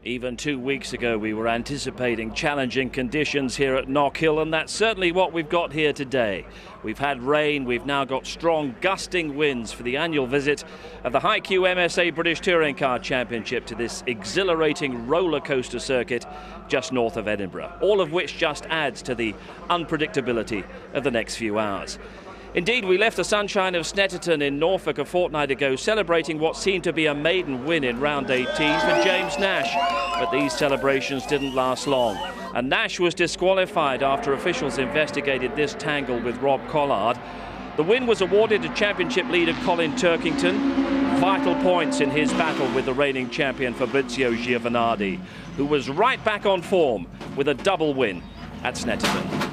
Even 2 weeks ago we were anticipating challenging conditions here at Knockhill, and that's certainly what we've got here today. We've had rain, we've now got strong gusting winds for the annual visit of the High-Q MSA British Touring Car Championship to this exhilarating roller coaster circuit just north of Edinburgh, all of which just adds to the unpredictability of the next few hours. Indeed, we left the sunshine of Snetterton in Norfolk a fortnight ago celebrating what seemed to be a maiden win in round 18 for James Nash. But these celebrations didn't last long. And Nash was disqualified after officials investigated this tangle with Rob Collard. The win was awarded to championship leader Colin Turkington. Vital points in his battle with the reigning champion Fabrizio Giovanardi, who was right back on form with a double win at Snetterton.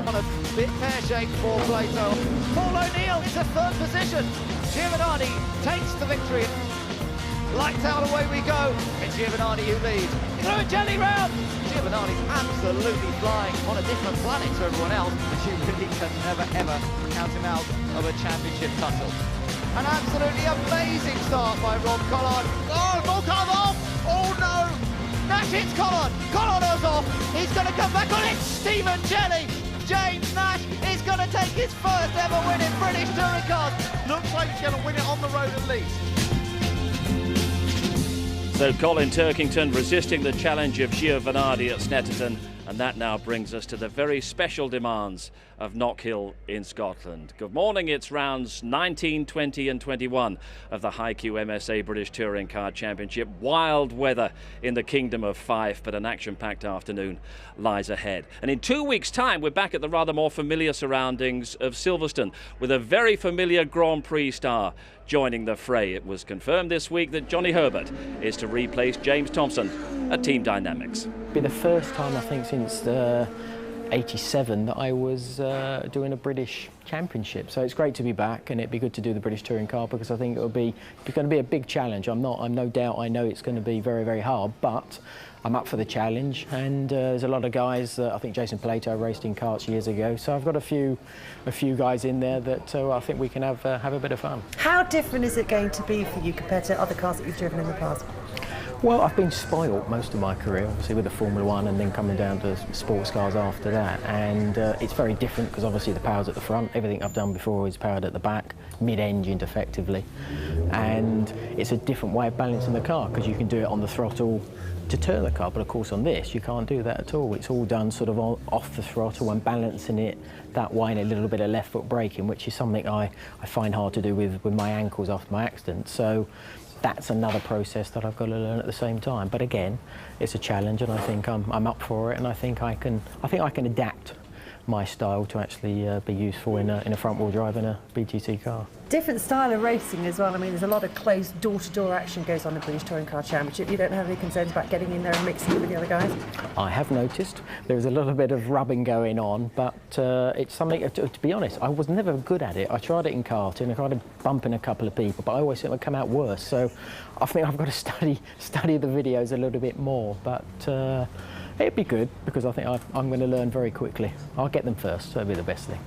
On a bit pear-shaped for Plato. Paul O'Neill is a third position. Giovanardi takes the victory. Lights out, away we go. It's Giovanardi who leads. Through a jelly round. Giovanardi's absolutely flying on a different planet to everyone else. But you really can never ever count him out of a championship tussle. An absolutely amazing start by Rob Collard. Oh, more cars off. Oh no. Nash hits Collard. Collard goes off. He's going to come back on it. Stephen Jelly. James Nash is going to take his first ever win in British touring cars. Looks like he's going to win it on the road at least. So Colin Turkington resisting the challenge of Giovanardi at Snetterton, and that now brings us to the very special demands of Knockhill in Scotland. Good morning, it's rounds 19, 20 and 21 of the High-Q MSA British Touring Car Championship. Wild weather in the Kingdom of Fife, but an action-packed afternoon lies ahead. And in 2 weeks' time, we're back at the rather more familiar surroundings of Silverstone with a very familiar Grand Prix star joining the fray. It was confirmed this week that Johnny Herbert is to replace James Thompson at Team Dynamics. It'll be the first time, I think, since 87 that I was doing a British Championship. So it's great to be back, and it'd be good to do the British Touring Car because I think it's going to be a big challenge. I'm no doubt, I know it's going to be very, very hard, but I'm up for the challenge, and there's a lot of guys that I think Jason Plato raced in karts years ago, so I've got a few guys in there that I think we can have a bit of fun. How different is it going to be for you compared to other cars that you've driven in the past? Well, I've been spoilt most of my career, obviously with the Formula One and then coming down to sports cars after that. And it's very different because obviously the power's at the front. Everything I've done before is powered at the back, mid-engined effectively. And it's a different way of balancing the car because you can do it on the throttle to turn the car. But of course on this, you can't do that at all. It's all done sort of off the throttle and balancing it that way and a little bit of left foot braking, which is something I find hard to do with my ankles after my accident. So that's another process that I've got to learn at the same time. But again, it's a challenge, and I think I'm up for it, and I think I can adapt my style to actually be useful in a front-wheel drive in a BTCC car. Different style of racing as well. I mean, there's a lot of close door-to-door action goes on in the British Touring Car Championship. You don't have any concerns about getting in there and mixing it with the other guys? I have noticed there's a little bit of rubbing going on, but it's something, to be honest, I was never good at it. I tried it in karting, I tried to bump in a couple of people, but I always think it would come out worse. So I think I've got to study the videos a little bit more, but it'd be good because I think I'm going to learn very quickly. I'll get them first, so it'll be the best thing.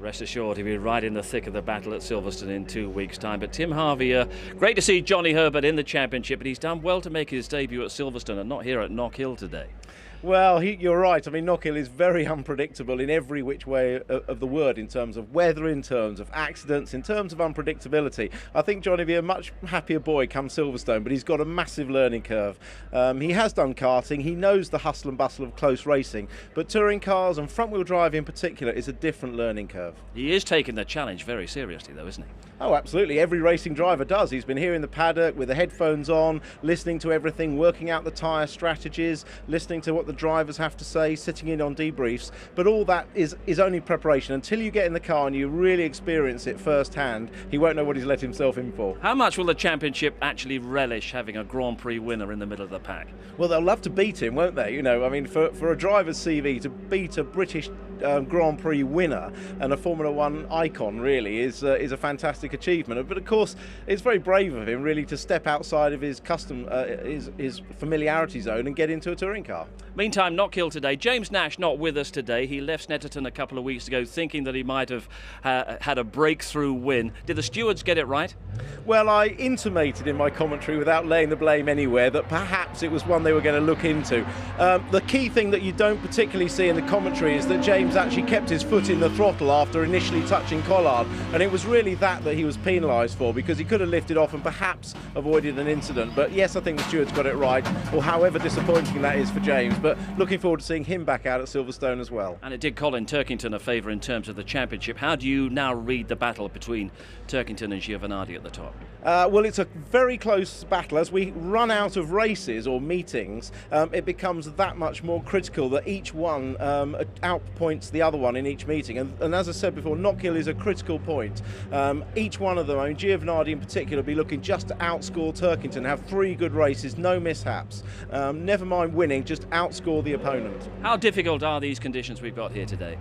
Rest assured he'll be right in the thick of the battle at Silverstone in 2 weeks' time. But Tim Harvey, great to see Johnny Herbert in the championship, but he's done well to make his debut at Silverstone and not here at Knockhill today. Well, you're right. I mean, Knockhill is very unpredictable in every which way of the word, in terms of weather, in terms of accidents, in terms of unpredictability. I think Johnny will be a much happier boy come Silverstone, but he's got a massive learning curve. He has done karting, he knows the hustle and bustle of close racing, but touring cars and front-wheel drive in particular is a different learning curve. He is taking the challenge very seriously, though, isn't he? Oh, absolutely. Every racing driver does. He's been here in the paddock with the headphones on, listening to everything, working out the tyre strategies, listening to what the drivers have to say, sitting in on debriefs. But all that is only preparation. Until you get in the car and you really experience it firsthand, he won't know what he's let himself in for. How much will the championship actually relish having a Grand Prix winner in the middle of the pack? Well, they'll love to beat him, won't they? You know, I mean, for a driver's CV to beat a British Grand Prix winner and a Formula One icon really is a fantastic achievement. But of course, it's very brave of him really to step outside of his his familiarity zone and get into a touring car. I Meantime, Knockhill today. James Nash not with us today. He left Snetterton a couple of weeks ago thinking that he might have had a breakthrough win. Did the stewards get it right? Well, I intimated in my commentary, without laying the blame anywhere, that perhaps it was one they were going to look into. The key thing that you don't particularly see in the commentary is that James actually kept his foot in the throttle after initially touching Collard, and it was really that he was penalised for, because he could have lifted off and perhaps avoided an incident. But yes, I think the stewards got it right, or however disappointing that is for James. But looking forward to seeing him back out at Silverstone as well. And it did Colin Turkington a favour in terms of the championship. How do you now read the battle between Turkington and Giovanardi at the top? Well, it's a very close battle. As we run out of races or meetings, it becomes that much more critical that each one outpoints the other one in each meeting. And as I said before, Knockhill is a critical point. Each one of them, I mean, Giovanardi in particular, will be looking just to outscore Turkington, have 3 good races, no mishaps. Never mind winning, just outscore the opponent. How difficult are these conditions we've got here today?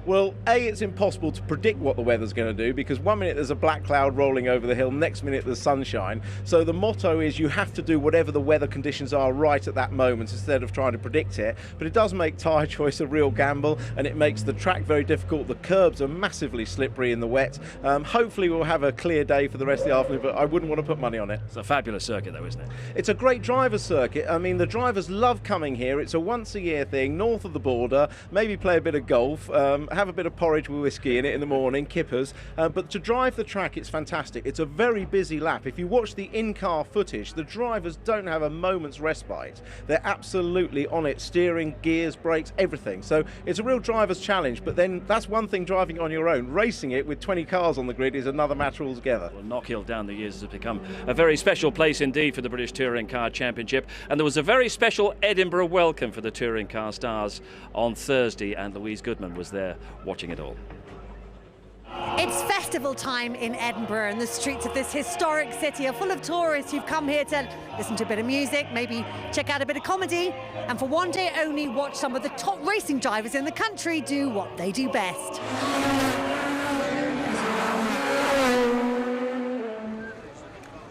Well, it's impossible to predict what the weather's going to do, because one minute there's a black cloud rolling over the hill, next minute there's sunshine. So the motto is you have to do whatever the weather conditions are right at that moment instead of trying to predict it. But it does make tyre choice a real gamble, and it makes the track very difficult. The curbs are massively slippery in the wet. Hopefully we'll have a clear day for the rest of the afternoon, but I wouldn't want to put money on it. It's a fabulous circuit though, isn't it? It's a great driver's circuit. I mean, the drivers love coming here. It's a once-a-year thing, north of the border. Maybe play a bit of golf, have a bit of porridge with whiskey in it in the morning, kippers. But to drive the track, it's fantastic. It's a very busy lap. If you watch the in-car footage, the drivers don't have a moment's respite. They're absolutely on it, steering, gears, brakes, everything. So it's a real driver's challenge, but then that's one thing driving on your own. Racing it with 20 cars on the grid is another matter altogether. Well, Knockhill down the years has become a very special place indeed for the British Touring Car Championship, and there was a very special Edinburgh welcome for the Touring Car stars on Thursday, and Louise Goodman was there watching it all. It's festival time in Edinburgh, and the streets of this historic city are full of tourists who've come here to listen to a bit of music, maybe check out a bit of comedy, and for one day only watch some of the top racing drivers in the country do what they do best.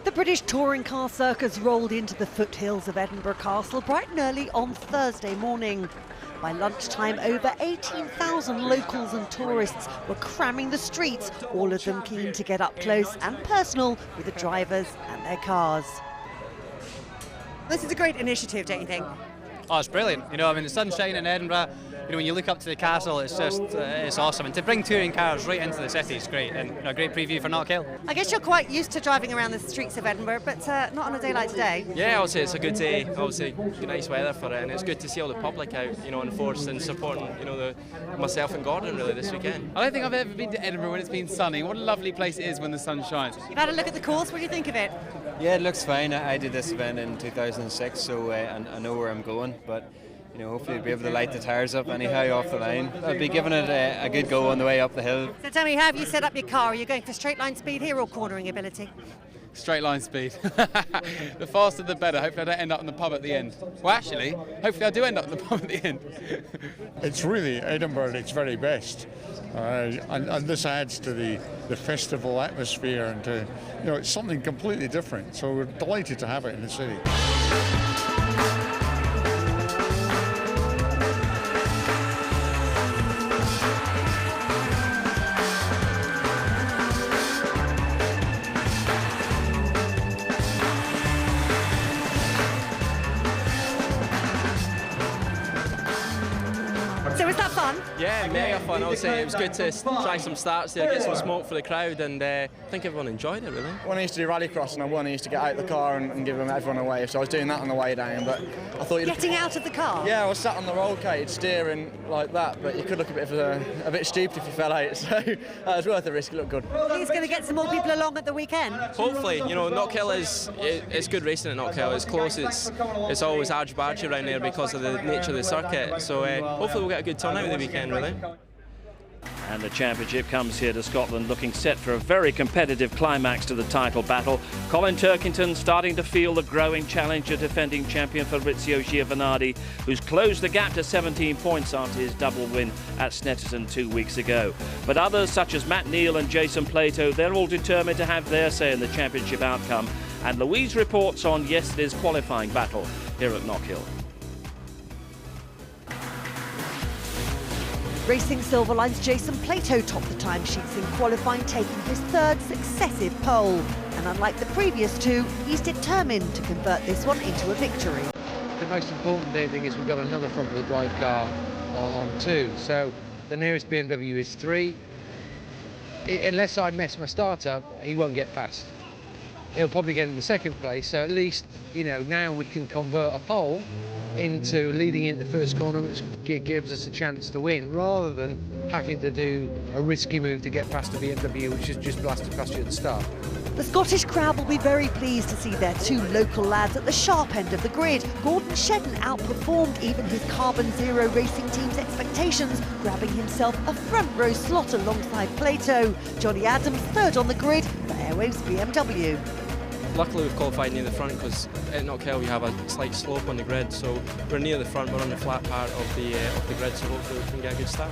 The British Touring Car Circus rolled into the foothills of Edinburgh Castle bright and early on Thursday morning. By lunchtime, over 18,000 locals and tourists were cramming the streets, all of them keen to get up close and personal with the drivers and their cars. This is a great initiative, don't you think? Oh, it's brilliant. You know, I mean, the sun's shining in Edinburgh. You know, when you look up to the castle, it's just, it's awesome. And to bring touring cars right into the city is great, and a great preview for Knockhill. I guess you're quite used to driving around the streets of Edinburgh, but not on a day like today. Yeah, I would say it's a good day. Obviously, nice weather for it, and it's good to see all the public out, you know, on the force and supporting, you know, myself and Gordon really this weekend. I don't think I've ever been to Edinburgh when it's been sunny. What a lovely place it is when the sun shines. You've had a look at the course. What do you think of it? Yeah, it looks fine. I did this event in 2006, so I know where I'm going, but you know, hopefully we'll be able to light the tyres up anyhow off the line. I'll be giving it a good go on the way up the hill. So tell me, how have you set up your car? Are you going for straight line speed here or cornering ability? Straight line speed. The faster the better. Hopefully I don't end up in the pub at the end. Well, actually, hopefully I do end up in the pub at the end. It's really Edinburgh at its very best. And this adds to the festival atmosphere, and to, you know, it's something completely different. So we're delighted to have it in the city. So was that fun? Yeah, mega fun. I would say it was good to try some starts there, get some smoke for the crowd, and I think everyone enjoyed it really. When I used to do rallycross and I won, I used to get out of the car and give everyone a wave. So I was doing that on the way down. But I thought getting out of the car. Yeah, I was sat on the roll cage steering like that, but you could look a bit stupid if you fell out. So it was worth the risk. It looked good. He's going to get some more people along at the weekend. Hopefully, you know, Knockhill it's good racing at Knockhill. It's close. It's always argy-bargy around there because of the nature of the circuit. So hopefully we'll get a good turnout at the weekend, really. And the championship comes here to Scotland looking set for a very competitive climax to the title battle. Colin Turkington starting to feel the growing challenge of defending champion Fabrizio Giovanardi, who's closed the gap to 17 points after his double win at Snetterton 2 weeks ago. But others such as Matt Neal and Jason Plato, they're all determined to have their say in the championship outcome. And Louise reports on yesterday's qualifying battle here at Knockhill. Racing Silverline's Jason Plato topped the timesheets in qualifying, taking his third successive pole. And unlike the previous two, he's determined to convert this one into a victory. The most important thing is we've got another front-wheel drive car on 2, so the nearest BMW is 3. Unless I mess my start up, he won't get past. He'll probably get in the second place, so at least, you know, now we can convert a pole into leading into the first corner, which gives us a chance to win, rather than having to do a risky move to get past the BMW, which is just blasted past you at the start. The Scottish crowd will be very pleased to see their two local lads at the sharp end of the grid. Gordon Shedden outperformed even his Carbon Zero racing team's expectations, grabbing himself a front row slot alongside Plato. Johnny Adams third on the grid for Airwaves BMW. Luckily we've qualified near the front because at Knockhill we have a slight slope on the grid, so we're near the front, we're on the flat part of the grid, so hopefully we can get a good start.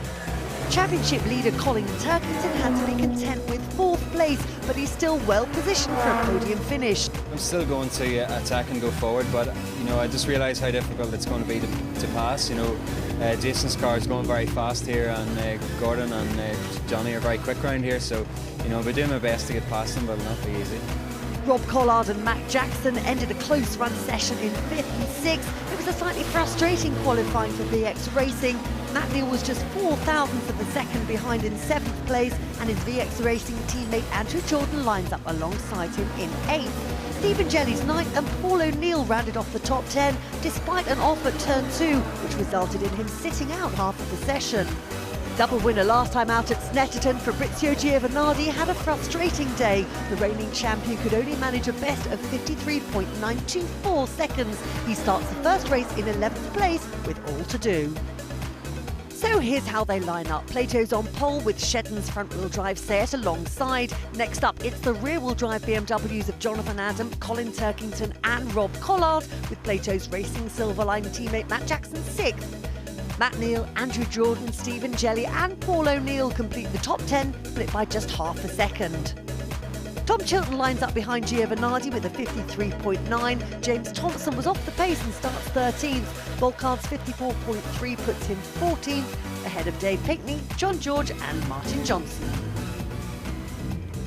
Championship leader Colin Turkington had to be content with 4th place, but he's still well positioned for a podium finish. I'm still going to attack and go forward, but you know, I just realise how difficult it's going to be to pass. You know, Jason's car is going very fast here, and Gordon and Johnny are very quick around here, so you know, I'll be doing my best to get past them, but it'll not be easy. Rob Collard and Matt Jackson ended a close run session in 5th and 6th. It was a slightly frustrating qualifying for VX Racing. Matt Neal was just 4 thousandths of a second behind in 7th place, and his VX Racing teammate Andrew Jordan lines up alongside him in 8th. Stephen Jelly's 9th and Paul O'Neill rounded off the top 10, despite an off at turn 2, which resulted in him sitting out half of the session. Double winner last time out at Snetterton, Fabrizio Giovanardi had a frustrating day. The reigning champion could only manage a best of 53.924 seconds. He starts the first race in 11th place with all to do. So here's how they line up. Plato's on pole with Shedden's front-wheel drive Seat alongside. Next up, it's the rear-wheel drive BMWs of Jonathan Adam, Colin Turkington and Rob Collard, with Plato's Racing Silverline teammate Matt Jackson 6th. Matt Neal, Andrew Jordan, Stephen Jelly and Paul O'Neill complete the top 10, split by just half a second. Tom Chilton lines up behind Giovanardi with a 53.9. James Thompson was off the pace and starts 13th. Volcard's 54.3 puts him 14th, ahead of Dave Pinkney, John George and Martin Johnson.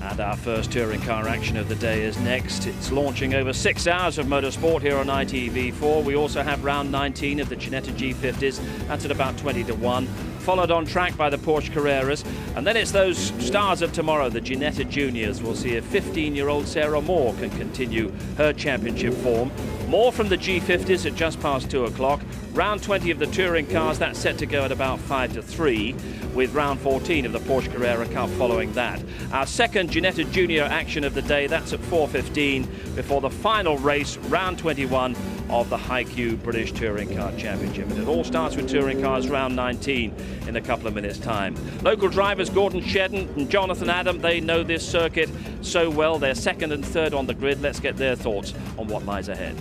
And our first touring car action of the day is next. It's launching over 6 hours of motorsport here on ITV4. We also have round 19 of the Ginetta G50s. That's at about 20 to 1. Followed on track by the Porsche Carreras. And then it's those stars of tomorrow, the Ginetta Juniors. We'll see if 15-year-old Sarah Moore can continue her championship form. More from the G50s at just past 2 o'clock. Round 20 of the touring cars, that's set to go at about 5 to 3, with round 14 of the Porsche Carrera Cup following that. Our second Ginetta Junior action of the day, that's at 4:15, before the final race, round 21 of the HiQ British Touring Car Championship. And it all starts with touring cars round 19 in a couple of minutes' time. Local drivers Gordon Shedden and Jonathan Adam, they know this circuit so well. They're second and third on the grid. Let's get their thoughts on what lies ahead.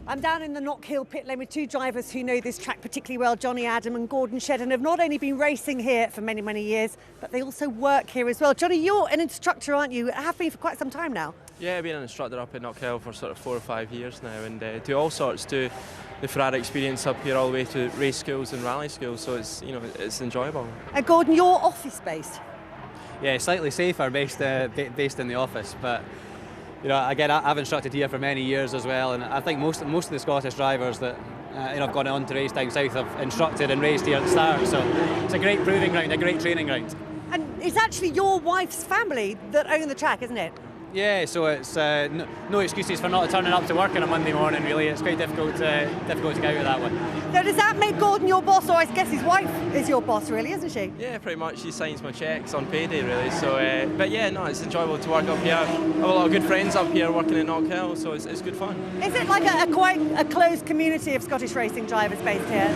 I'm down in the Knockhill pit lane with two drivers who know this track particularly well. Johnny Adam and Gordon Shedden have not only been racing here for many, many years, but they also work here as well. Johnny, you're an instructor, aren't you? Have been for quite some time now. Yeah, I've been an instructor up at Knockhill for sort of 4 or 5 years now, and do all sorts, do the Ferrari experience up here all the way to race schools and rally schools, so it's, you know, it's enjoyable. Gordon, you're office-based. Yeah, slightly safer based in the office, but you know, again, I've instructed here for many years as well, and I think most of the Scottish drivers that you know, have gone on to race down south have instructed and raced here at the start, so it's a great proving ground, a great training ground. And it's actually your wife's family that own the track, isn't it? Yeah, so it's no excuses for not turning up to work on a Monday morning, really. It's quite difficult to get out with that one. So does that make Gordon your boss, or I guess his wife is your boss, really, isn't she? Yeah, pretty much. She signs my cheques on payday, really. So, but yeah, no, it's enjoyable to work up here. I have a lot of good friends up here working at Knockhill, so it's good fun. Is it like quite a closed community of Scottish racing drivers based here?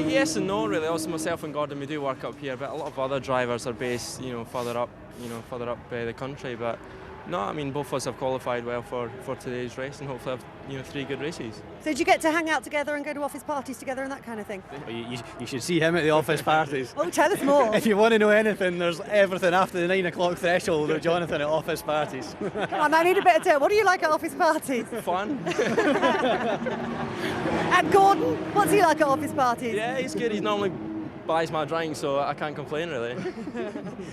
Yes and no, really. Also, myself and Gordon, we do work up here, but a lot of other drivers are based, you know, further up the country. But no, I mean, both of us have qualified well for today's race, and hopefully have, you know, 3 good races. So did you get to hang out together and go to office parties together and that kind of thing? You should see him at the office parties. Oh, tell us more. If you want to know anything, there's everything after the 9 o'clock threshold with Jonathan at office parties. Come on, I need a bit of tip. What do you like at office parties? Fun. And Gordon, what's he like at office parties? Yeah, he's good. He's normally belies my driving, so I can't complain really.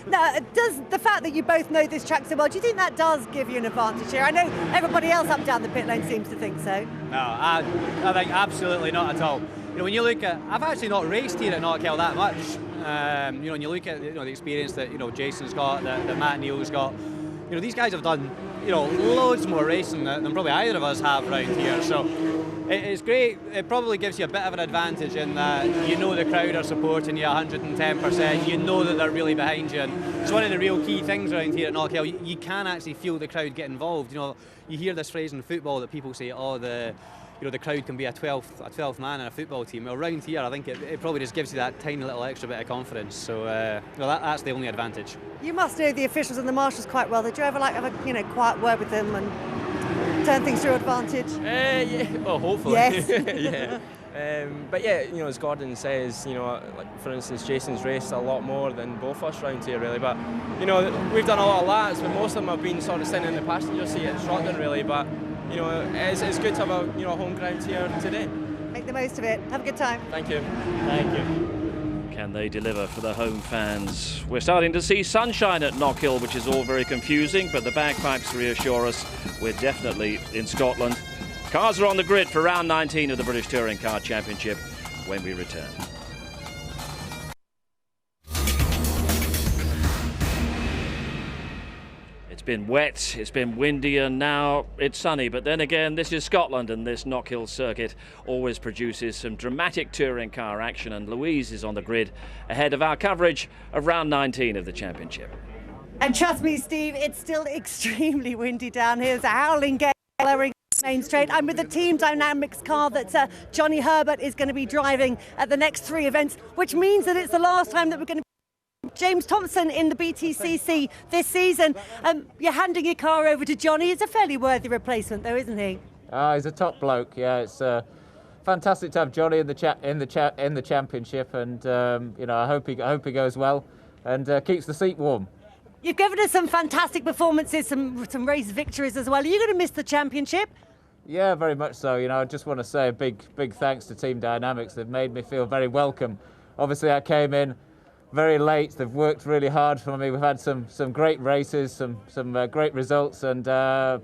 Now, does the fact that you both know this track so well, do you think that does give you an advantage here? I know everybody else up and down the pit lane seems to think so. No, I think absolutely not at all. You know, when you look at, I've actually not raced here at Knockhill that much. You know, when you look at the experience that Jason's got, that Matt Neil's got, you know, these guys have done loads more racing than probably either of us have around here. So it's great. It probably gives you a bit of an advantage in that you know the crowd are supporting you 110%. You know that they're really behind you. And it's one of the real key things around here at Knockhill. You can actually feel the crowd get involved. You know, you hear this phrase in football that people say, oh, the crowd can be a 12th man in a football team. Well, around here, I think it probably just gives you that tiny little extra bit of confidence. So that's the only advantage. You must know the officials and the marshals quite well. Did you ever have a quiet word with them and turn things to your advantage? Yeah, well, hopefully. Yes. Yeah. But yeah, as Gordon says, like for instance, Jason's raced a lot more than both of us around here, really. But we've done a lot of laps, but most of them have been sort of sitting in the passenger seat at Snetterton, really. But it's good to have a home ground here today. Make the most of it. Have a good time. Thank you. Thank you. Can they deliver for the home fans? We're starting to see sunshine at Knockhill, which is all very confusing, but the bagpipes reassure us we're definitely in Scotland. Cars are on the grid for round 19 of the British Touring Car Championship when we return. It's been wet, it's been windy, and now it's sunny. But then again, this is Scotland, and this Knockhill circuit always produces some dramatic touring car action. And Louise is on the grid ahead of our coverage of round 19 of the championship. And trust me, Steve, it's still extremely windy down here. There's a howling gale blowing Main Straight. I'm with the Team Dynamics car that Johnny Herbert is going to be driving at the next 3 events, which means that it's the last time that we're going to James Thompson in the BTCC this season. You're handing your car over to Johnny. It's a fairly worthy replacement, though, isn't he? He's a top bloke. Yeah, it's fantastic to have Johnny in the championship, and I hope he goes well and keeps the seat warm. You've given us some fantastic performances, some race victories as well. Are you going to miss the championship? Yeah, very much so. I just want to say a big thanks to Team Dynamics. They've made me feel very welcome. Obviously, I came in very late. They've worked really hard for me. We've had some great races, some great results, and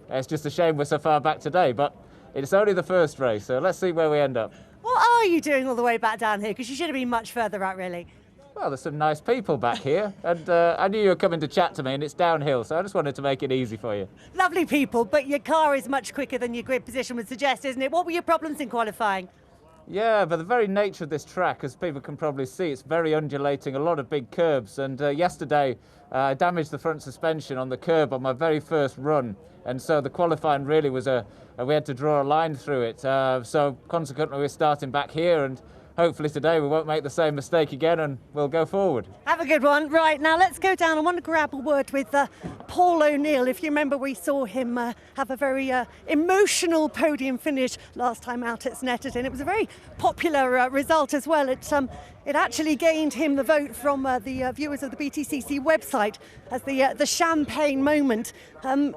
it's just a shame we're so far back today. But it's only the first race, so let's see where we end up. What are you doing all the way back down here? Because you should have been much further out, really. Well, there's some nice people back here, and I knew you were coming to chat to me, and it's downhill, so I just wanted to make it easy for you. Lovely people, but your car is much quicker than your grid position would suggest, isn't it? What were your problems in qualifying? Yeah, but the very nature of this track, as people can probably see, it's very undulating, a lot of big curbs, and yesterday I damaged the front suspension on the curb on my very first run, and so the qualifying really was we had to draw a line through it, so consequently we're starting back here, and hopefully today we won't make the same mistake again and we'll go forward. Have a good one. Right, now let's go down. I want to grab a word with Paul O'Neill. If you remember, we saw him have a very emotional podium finish last time out at Snetterton. It was a very popular result as well. It actually gained him the vote from the viewers of the BTCC website as the champagne moment. And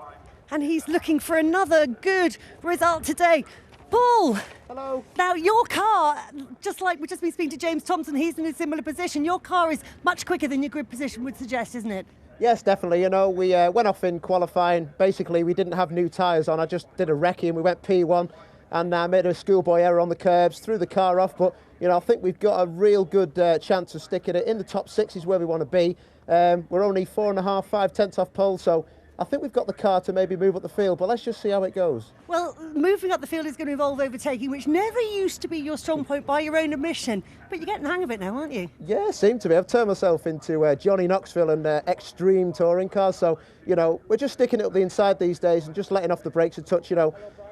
he's looking for another good result today. Paul! Hello. Now, your car, just like we've just been speaking to James Thompson, he's in a similar position. Your car is much quicker than your grid position would suggest, isn't it? Yes, definitely. We went off in qualifying. Basically, we didn't have new tyres on. I just did a recce and we went P1 and made a schoolboy error on the curbs, threw the car off. But, I think we've got a real good chance of sticking it in the top 6 is where we want to be. We're only 4.5, 5 tenths off pole, so I think we've got the car to maybe move up the field, but let's just see how it goes. Well, moving up the field is going to involve overtaking, which never used to be your strong point by your own admission. But you're getting the hang of it now, aren't you? Yeah, seem to be. I've turned myself into Johnny Knoxville and extreme touring cars. So, we're just sticking it up the inside these days and just letting off the brakes a touch.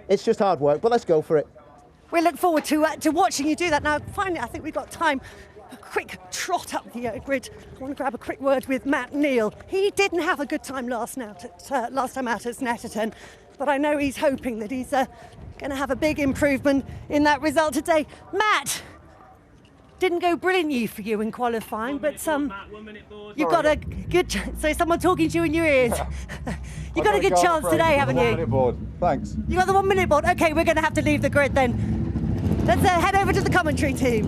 It's just hard work, but let's go for it. We look forward to watching you do that. Now, finally, I think we've got time. A quick trot up the grid. I want to grab a quick word with Matt Neil. He didn't have a good time last time out at Snetterton, but I know he's hoping that he's going to have a big improvement in that result today. Matt, didn't go brilliantly for you in qualifying, but you've got a good. So someone talking to you in your ears. You've got a good chance today, haven't you? 1 minute board. Thanks. You got the 1 minute board. Okay, we're going to have to leave the grid then. Let's head over to the commentary team.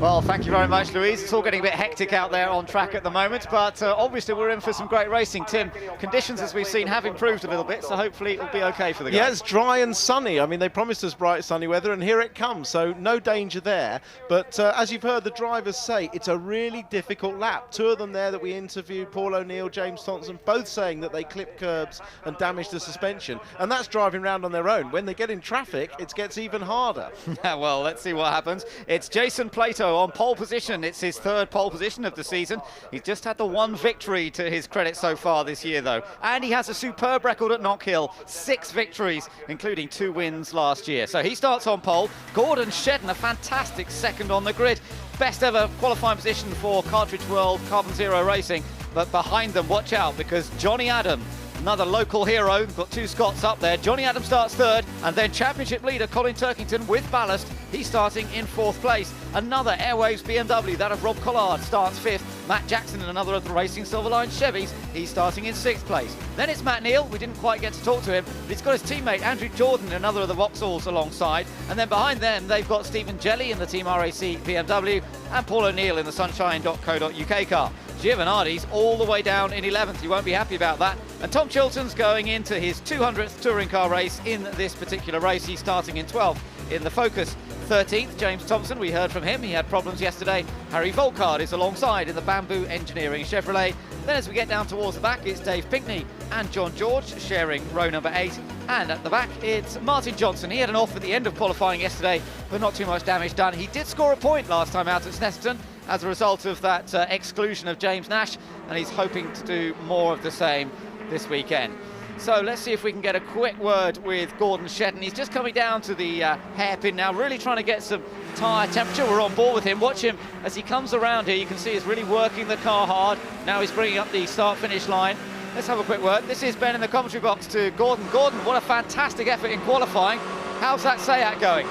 Well, thank you very much, Louise. It's all getting a bit hectic out there on track at the moment, but obviously we're in for some great racing. Tim, conditions, as we've seen, have improved a little bit, so hopefully it'll be okay for the guys. Yeah, it's dry and sunny. I mean, they promised us bright sunny weather, and here it comes, so no danger there. But as you've heard the drivers say, it's a really difficult lap. Two of them there that we interviewed, Paul O'Neill, James Thompson, both saying that they clipped curbs and damaged the suspension, and that's driving around on their own. When they get in traffic, it gets even harder. Well, let's see what happens. It's Jason Plato on pole position. It's his third pole position of the season. He's just had the one victory to his credit so far this year, though. And he has a superb record at Knockhill. 6 victories, including 2 wins last year. So he starts on pole. Gordon Shedden, a fantastic second on the grid. Best ever qualifying position for Cartridge World Carbon Zero Racing. But behind them, watch out, because Johnny Adam, another local hero, we've got 2 Scots up there. Johnny Adam starts third, and then championship leader Colin Turkington with ballast. He's starting in 4th place. Another Airwaves BMW, that of Rob Collard, starts 5th. Matt Jackson and another of the Racing Silverline Chevys, he's starting in 6th place. Then it's Matt Neal. We didn't quite get to talk to him, but he's got his teammate Andrew Jordan, another of the Vauxhalls, alongside. And then behind them, they've got Stephen Jelly in the Team RAC BMW and Paul O'Neill in the Sunshine.co.uk car. Giovanardi's all the way down in 11th. He won't be happy about that. And Tom Chilton's going into his 200th touring car race in this particular race. He's starting in 12th in the Focus. 13th, James Thompson, we heard from him. He had problems yesterday. Harry Volkard is alongside in the Bamboo Engineering Chevrolet. Then as we get down towards the back, it's Dave Pinkney and John George sharing row number 8. And at the back, it's Martin Johnson. He had an off at the end of qualifying yesterday, but not too much damage done. He did score a point last time out at Snetterton as a result of that exclusion of James Nash, and he's hoping to do more of the same this weekend. So let's see if we can get a quick word with Gordon Shedden. He's just coming down to the hairpin now, really trying to get some tyre temperature. We're on board with him. Watch him as he comes around here. You can see he's really working the car hard. Now he's bringing up the start-finish line. Let's have a quick word. This is Ben in the commentary box to Gordon. Gordon, what a fantastic effort in qualifying. How's that Seat going?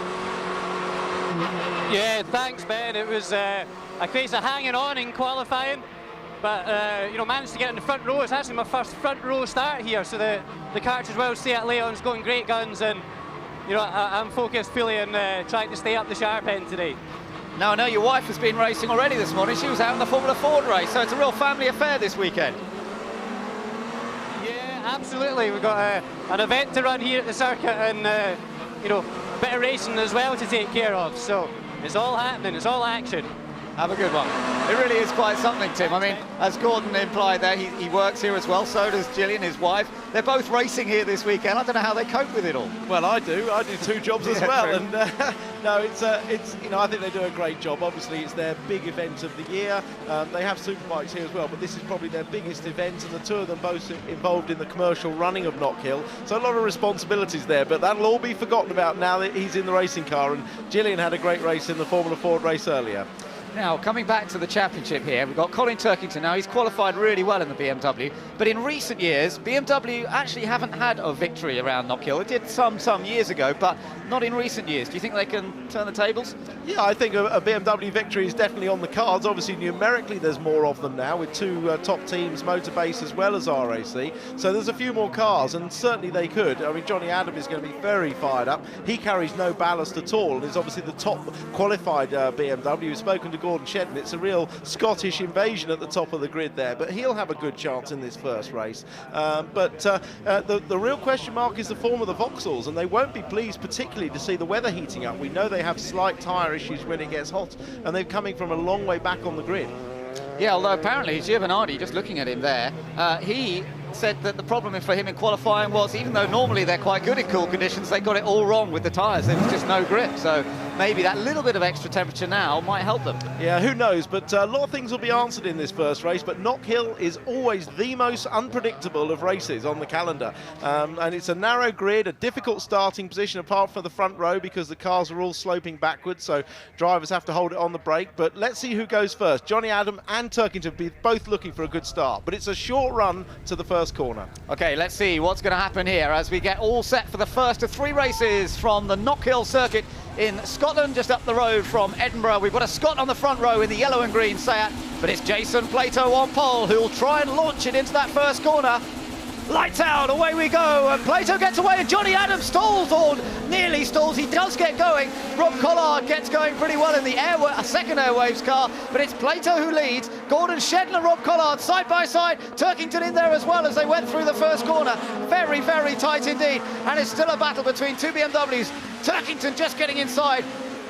Yeah, thanks, Ben. It was a case of hanging on in qualifying. But, you know, managed to get in the front row. It's actually my first front row start here, so the Cartridge World Seat Leon's going great guns, and, you know, I'm focused fully on trying to stay up the sharp end today. Now, I know your wife has been racing already this morning. She was out in the Formula Ford race, so it's a real family affair this weekend. Yeah, absolutely. We've got an event to run here at the circuit, and, you know, a bit of racing as well to take care of, so it's all happening, it's all action. Have a good one. It really is quite something, Tim. I mean, as Gordon implied there, he works here as well. So does Gillian, his wife. They're both racing here this weekend. I don't know how they cope with it all. Well, I do 2 jobs as well. True. And no, it's you know, I think they do a great job. Obviously, it's their big event of the year. They have superbikes here as well, but this is probably their biggest event, and the 2 of them both involved in the commercial running of Knockhill. So a lot of responsibilities there, but that'll all be forgotten about now that he's in the racing car. And Gillian had a great race in the Formula Ford race earlier. Now, coming back to the championship here, we've got Colin Turkington. Now, he's qualified really well in the BMW, but in recent years, BMW actually haven't had a victory around Knockhill. It did some years ago, but not in recent years. Do you think they can turn the tables? Yeah, I think a BMW victory is definitely on the cards. Obviously, numerically, there's more of them now, with 2 top teams, Motorbase as well as RAC. So there's a few more cars, and certainly they could. I mean, Johnny Adam is going to be very fired up. He carries no ballast at all, and is obviously the top qualified BMW. We've spoken to Gordon Shedden. It's a real Scottish invasion at the top of the grid there, but he'll have a good chance in this first race. But the real question mark is the form of the Vauxhalls, and they won't be pleased particularly to see the weather heating up. We know they have slight tyre issues when it gets hot, and they're coming from a long way back on the grid. Yeah, although apparently Giovanardi, just looking at him there, he said that the problem for him in qualifying was, even though normally they're quite good in cool conditions, they got it all wrong with the tyres. There was just no grip. So maybe that little bit of extra temperature now might help them. Yeah, who knows? But a lot of things will be answered in this first race. But Knockhill is always the most unpredictable of races on the calendar. And it's a narrow grid, a difficult starting position apart from the front row because the cars are all sloping backwards. So drivers have to hold it on the brake. But let's see who goes first. Johnny Adam and Turkington be both looking for a good start. But it's a short run to the first corner. Okay, let's see what's going to happen here as we get all set for the first of 3 races from the Knockhill circuit in Scotland, just up the road from Edinburgh. We've got a Scot on the front row in the yellow and green Seat, but it's Jason Plato on pole who'll try and launch it into that first corner. Lights out, away we go, and Plato gets away, and Johnny Adams stalls, or nearly stalls. He does get going. Rob Collard gets going pretty well in the second Airwaves car, but it's Plato who leads. Gordon Shedden and Rob Collard side by side. Turkington in there as well as they went through the first corner. Very, very tight indeed, and it's still a battle between two BMWs. Turkington just getting inside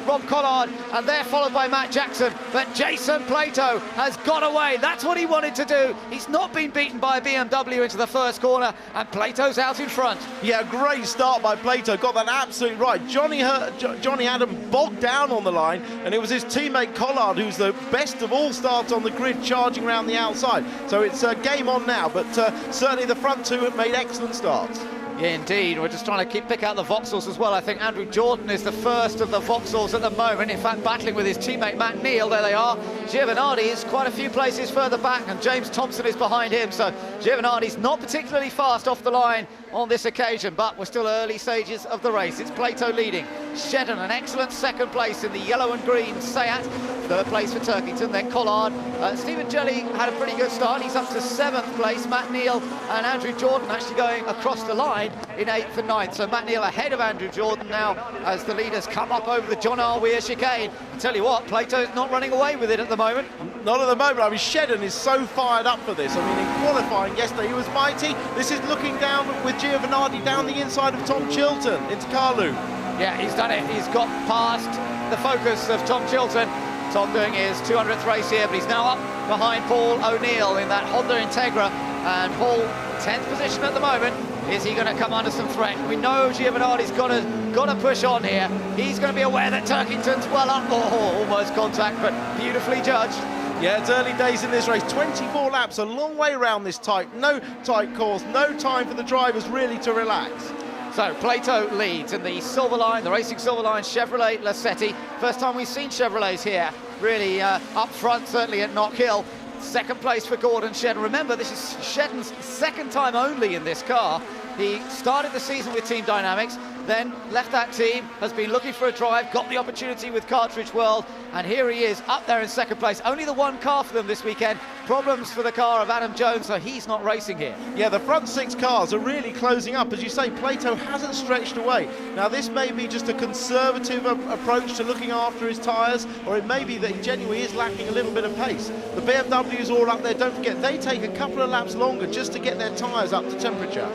Rob Collard, and they're followed by Matt Jackson, but Jason Plato has got away. That's what he wanted to do. He's not been beaten by a BMW into the first corner, and Plato's out in front. Yeah, great start by Plato, got that absolutely right. Johnny Adam bogged down on the line, and it was his teammate Collard who's the best of all starts on the grid, charging around the outside. So it's game on now, but certainly the front two have made excellent starts. Yeah, indeed. We're just trying to pick out the Vauxhalls as well. I think Andrew Jordan is the first of the Vauxhalls at the moment. In fact, battling with his teammate Matt Neal. There they are. Giovanardi is quite a few places further back, and James Thompson is behind him. So Giovanardi's not particularly fast off the line on this occasion, but we're still early stages of the race. It's Plato leading. Shedden, an excellent second place in the yellow and green Seat. Third place for Turkington, then Collard. Stephen Jelly had a pretty good start. He's up to 7th place. Matt Neal and Andrew Jordan actually going across the line in 8th and 9th. So Matt Neal ahead of Andrew Jordan now as the leaders come up over the John R. Weir chicane. I tell you what, Plato's not running away with it at the moment. Not at the moment. I mean, Shedden is so fired up for this. I mean, in qualifying yesterday, he was mighty. This is looking down with Giovanardi down the inside of Tom Chilton into Carlu. Yeah, he's done it. He's got past the focus of Tom Chilton. Tom doing his 200th race here, but he's now up behind Paul O'Neill in that Honda Integra. And Paul, 10th position at the moment. Is he going to come under some threat? We know Giovanardi's got to push on here. He's going to be aware that Turkington's well up. Oh, almost contact, but beautifully judged. Yeah, it's early days in this race. 24 laps, a long way around this tight. No tight course, no time for the drivers really to relax. So Plato leads in the Silverline, the Racing Silverline Chevrolet Lacetti. First time we've seen Chevrolets here, really up front, certainly at Knockhill. Second place for Gordon Shedden. Remember, this is Shedden's second time only in this car. He started the season with Team Dynamics, then left that team, has been looking for a drive, got the opportunity with Cartridge World, and here he is up there in second place. Only the one car for them this weekend. Problems for the car of Adam Jones, so he's not racing here. Yeah, the front 6 cars are really closing up. As you say, Plato hasn't stretched away. Now, this may be just a conservative approach to looking after his tyres, or it may be that he genuinely is lacking a little bit of pace. The BMWs all up there, don't forget, they take a couple of laps longer just to get their tyres up to temperature.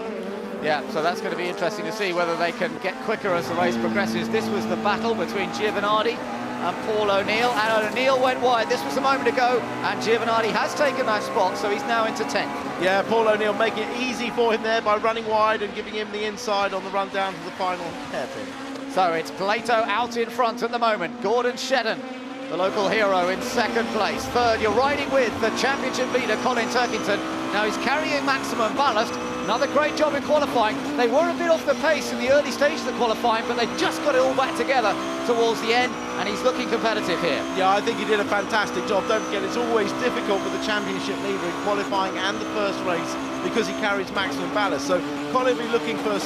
Yeah, so that's going to be interesting to see whether they can get quicker as the race progresses. This was the battle between Giovanardi and Paul O'Neill, and O'Neill went wide. This was a moment ago, and Giovanardi has taken that spot, so he's now into 10th. Yeah, Paul O'Neill making it easy for him there by running wide and giving him the inside on the run down to the final hairpin. So it's Plato out in front at the moment. Gordon Shedden, the local hero, in second place. Third, you're riding with the championship leader, Colin Turkington. Now he's carrying maximum ballast. Another great job in qualifying. They were a bit off the pace in the early stages of qualifying, but they just got it all back together towards the end, and he's looking competitive here. Yeah, I think he did a fantastic job. Don't forget, it's always difficult for the championship leader in qualifying and the first race because he carries maximum ballast. So Colin will be looking for,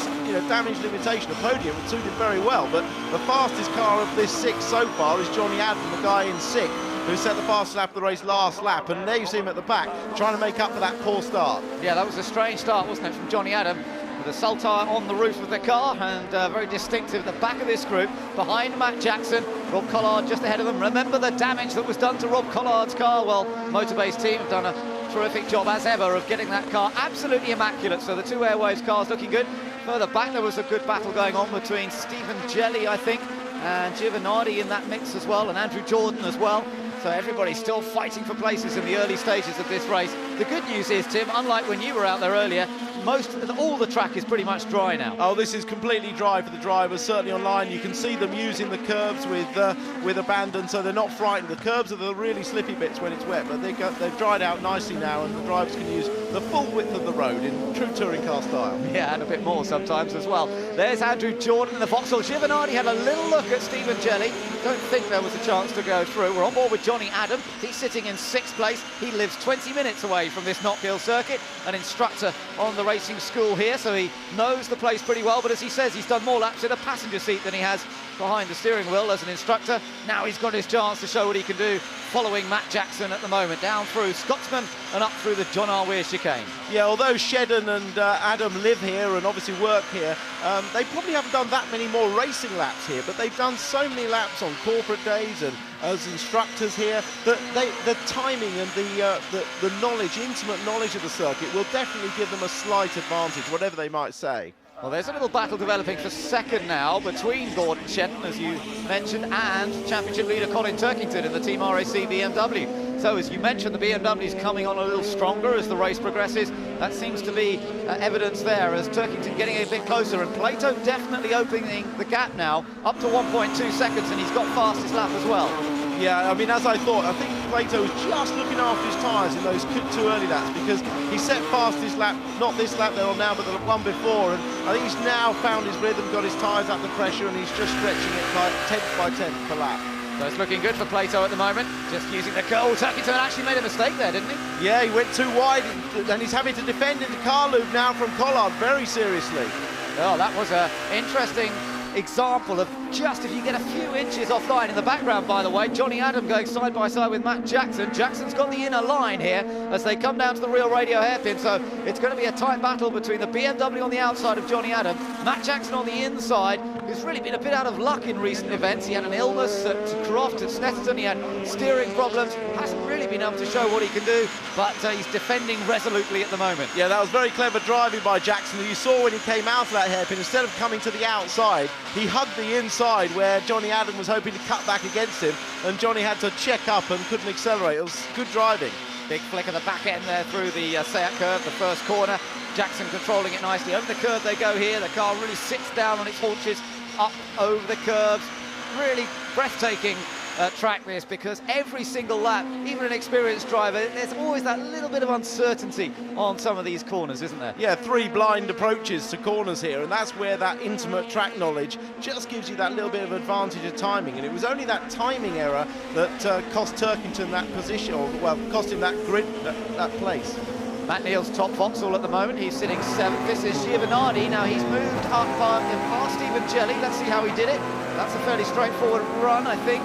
damage limitation. A podium would suit him very well, but the fastest car of this 6 so far is Johnny Adam, the guy in 6th, who set the fastest lap of the race last lap, and there you see him at the back trying to make up for that poor start. Yeah, that was a strange start, wasn't it, from Johnny Adam, with a saltire on the roof of the car, and very distinctive at the back of this group. Behind Matt Jackson, Rob Collard just ahead of them. Remember the damage that was done to Rob Collard's car? Well, Motorbase team have done a terrific job as ever of getting that car absolutely immaculate, so the 2 Airwaves cars looking good. Further back there was a good battle going on between Stephen Jelly, I think, and Giovanardi in that mix as well, and Andrew Jordan as well. So everybody's still fighting for places in the early stages of this race. The good news is, Tim, unlike when you were out there earlier, all the track is pretty much dry now. Oh, this is completely dry for the drivers. Certainly online, you can see them using the curbs with abandon, so they're not frightened. The curbs are the really slippy bits when it's wet, but they've dried out nicely now, and the drivers can use the full width of the road in true touring car style. Yeah, and a bit more sometimes as well. There's Andrew Jordan in the Vauxhall. Giovanardi had a little look at Stephen Jelly. Don't think there was a chance to go through. We're on board with Johnny Adam. He's sitting in 6th place. He lives 20 minutes away from this Knockhill circuit, an instructor on the racing school here, so he knows the place pretty well, but as he says, he's done more laps in a passenger seat than he has behind the steering wheel as an instructor. Now he's got his chance to show what he can do, following Matt Jackson at the moment. Down through Scotsman and up through the John R. Weir chicane. Yeah, although Shedden and Adam live here and obviously work here, they probably haven't done that many more racing laps here, but they've done so many laps on corporate days and as instructors here that the timing and the knowledge, intimate knowledge of the circuit will definitely give them a slight advantage, whatever they might say. Well, there's a little battle developing for second now between Gordon Shedden, as you mentioned, and championship leader Colin Turkington in the Team RAC BMW. So, as you mentioned, the BMW is coming on a little stronger as the race progresses. That seems to be evidence there as Turkington getting a bit closer, and Plato definitely opening the gap now up to 1.2 seconds, and he's got fastest lap as well. Yeah, I mean, as I thought, I think Plato was just looking after his tyres in those 2 early laps because he set fastest lap, not this lap they're on now, but the one before, and I think he's now found his rhythm, got his tyres up the pressure, and he's just stretching it like 10th by 10th per lap. So it's looking good for Plato at the moment, just using the curl. Turkington actually made a mistake there, didn't he? Yeah, he went too wide, and he's having to defend into car loop now from Collard very seriously. Oh, that was an interesting example of just if you get a few inches offline. In the background, by the way, Johnny Adam going side by side with Matt Jackson. Jackson's got the inner line here as they come down to the Real Radio hairpin, so it's going to be a tight battle between the BMW on the outside of Johnny Adam, Matt Jackson on the inside, who's really been a bit out of luck in recent events. He had an illness at Croft, at Snetterton, he had steering problems, hasn't really been able to show what he can do, but he's defending resolutely at the moment. Yeah, that was very clever driving by Jackson. You saw when he came out of that hairpin, instead of coming to the outside, he hugged the inside where Johnny Adam was hoping to cut back against him, and Johnny had to check up and couldn't accelerate. It was good driving. Big flick of the back end there through the Seat curve, the first corner. Jackson controlling it nicely. Over the curve they go here. The car really sits down on its haunches, up over the curves. Really breathtaking track this, because every single lap, even an experienced driver, there's always that little bit of uncertainty on some of these corners, isn't there? Yeah, 3 blind approaches to corners here, and that's where that intimate track knowledge just gives you that little bit of advantage of timing, and it was only that timing error that cost Turkington that position, or well, cost him that grid, that place. Matt Neal's top Vauxhall at the moment. He's sitting 7th. This is Giovanardi. Now he's moved up past Stephen Jelly. Let's see how he did it. That's a fairly straightforward run, I think.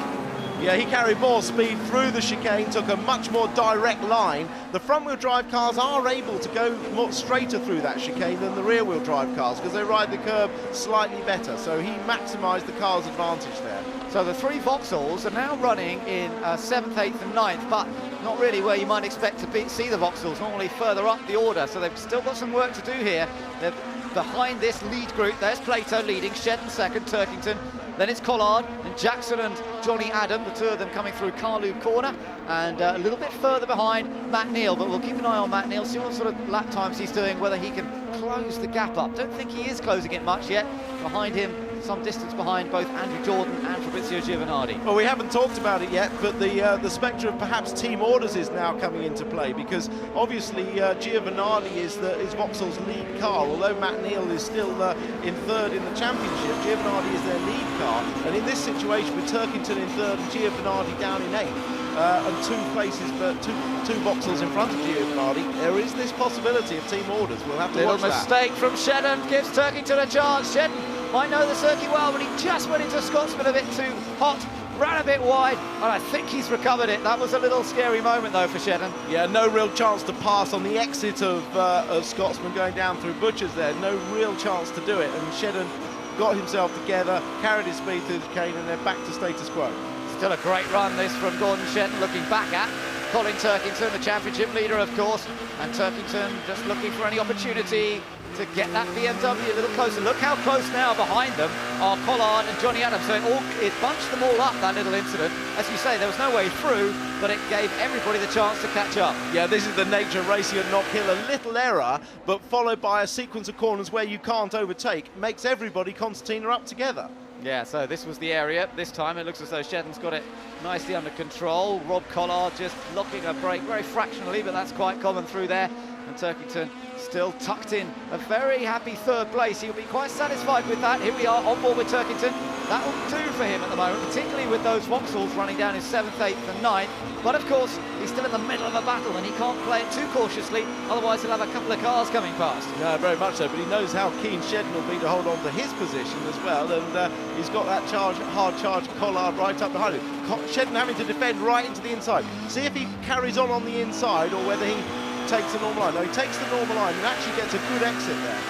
Yeah, he carried more speed through the chicane, took a much more direct line. The front-wheel drive cars are able to go more straighter through that chicane than the rear-wheel drive cars because they ride the curb slightly better. So he maximised the car's advantage there. So the 3 Vauxhalls are now running in 7th, 8th and 9th, but not really where you might expect to see the Vauxhalls, normally further up the order. So they've still got some work to do here. They're behind this lead group. There's Plato leading, Shedden second, Turkington. Then it's Collard and Jackson and Johnny Adam, the 2 of them coming through Carloop corner, and a little bit further behind Matt Neal, but we'll keep an eye on Matt Neal, see what sort of lap times he's doing, whether he can close the gap up. Don't think he is closing it much yet. Behind him, some distance behind both Andrew Jordan and Fabrizio Giovanardi. Well, we haven't talked about it yet, but the spectre of perhaps team orders is now coming into play, because obviously Giovanardi is Vauxhall's lead car, although Matt Neal is still in 3rd in the championship. Giovanardi is their lead car, and in this situation with Turkington in 3rd and Giovanardi down in 8th, and 2 places, but two Vauxhalls in front of Giovanardi, there is this possibility of team orders. We'll have to watch that. Little mistake from Shedden gives Turkington a chance. Shedden might know the circuit well, but he just went into Scotsman a bit too hot, ran a bit wide, and I think he's recovered it. That was a little scary moment, though, for Shedden. Yeah, no real chance to pass on the exit of Scotsman going down through Butchers there. No real chance to do it, and Shedden got himself together, carried his speed through the chicane, and they're back to status quo. Still a great run, this, from Gordon Shedden, looking back at Colin Turkington, the championship leader, of course, and Turkington just looking for any opportunity to get that BMW a little closer. Look how close now behind them are Collard and Johnny Adams. So it bunched them all up, that little incident. As you say, there was no way through, but it gave everybody the chance to catch up. Yeah, this is the nature of racing at Knockhill. A little error, but followed by a sequence of corners where you can't overtake, makes everybody concertina up together. Yeah, so this was the area. This time it looks as though Shedden's got it nicely under control. Rob Collard just locking a brake very fractionally, but that's quite common through there. And Turkington still tucked in a very happy 3rd place. He'll be quite satisfied with that. Here we are on board with Turkington. That'll do for him at the moment, particularly with those Vauxhalls running down in 7th, 8th and 9th. But of course, he's still in the middle of a battle and he can't play it too cautiously, otherwise he'll have a couple of cars coming past. No, very much so, but he knows how keen Shedden will be to hold on to his position as well, and he's got that hard charge Collard right up behind him. Shedden having to defend right into the inside. See if he carries on the inside, or whether he takes the normal line. No, he takes the normal line and actually gets a good exit there.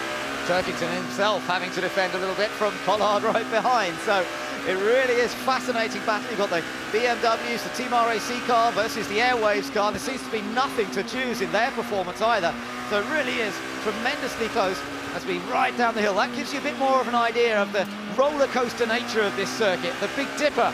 Turkington himself having to defend a little bit from Collard right behind. So it really is fascinating battle. You've got the BMWs, the Team RAC car versus the Airwaves car. There seems to be nothing to choose in their performance either. So it really is tremendously close as we ride down the hill. That gives you a bit more of an idea of the roller coaster nature of this circuit, the Big Dipper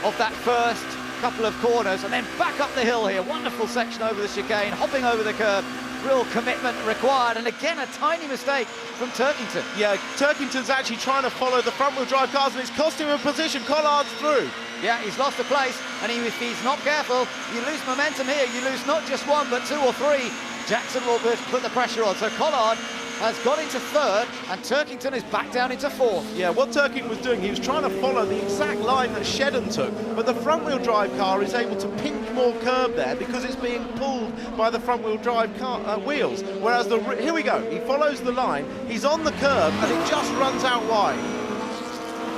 of that first couple of corners, and then back up the hill here. Wonderful section over the chicane, hopping over the curb. Real commitment required, and again a tiny mistake from Turkington. Yeah, Turkington's actually trying to follow the front-wheel drive cars, and it's cost him a position. Collard's through. Yeah, he's lost the place, and if he's not careful, you lose momentum here. You lose not just one, but two or three. Jackson will put the pressure on. So Collard has got into third, and Turkington is back down into fourth. Yeah, what Turkington was doing, he was trying to follow the exact line that Shedden took, but the front-wheel drive car is able to pinch more curb there because it's being pulled by the front-wheel drive car wheels. Whereas here we go, he follows the line, he's on the curb, and it just runs out wide.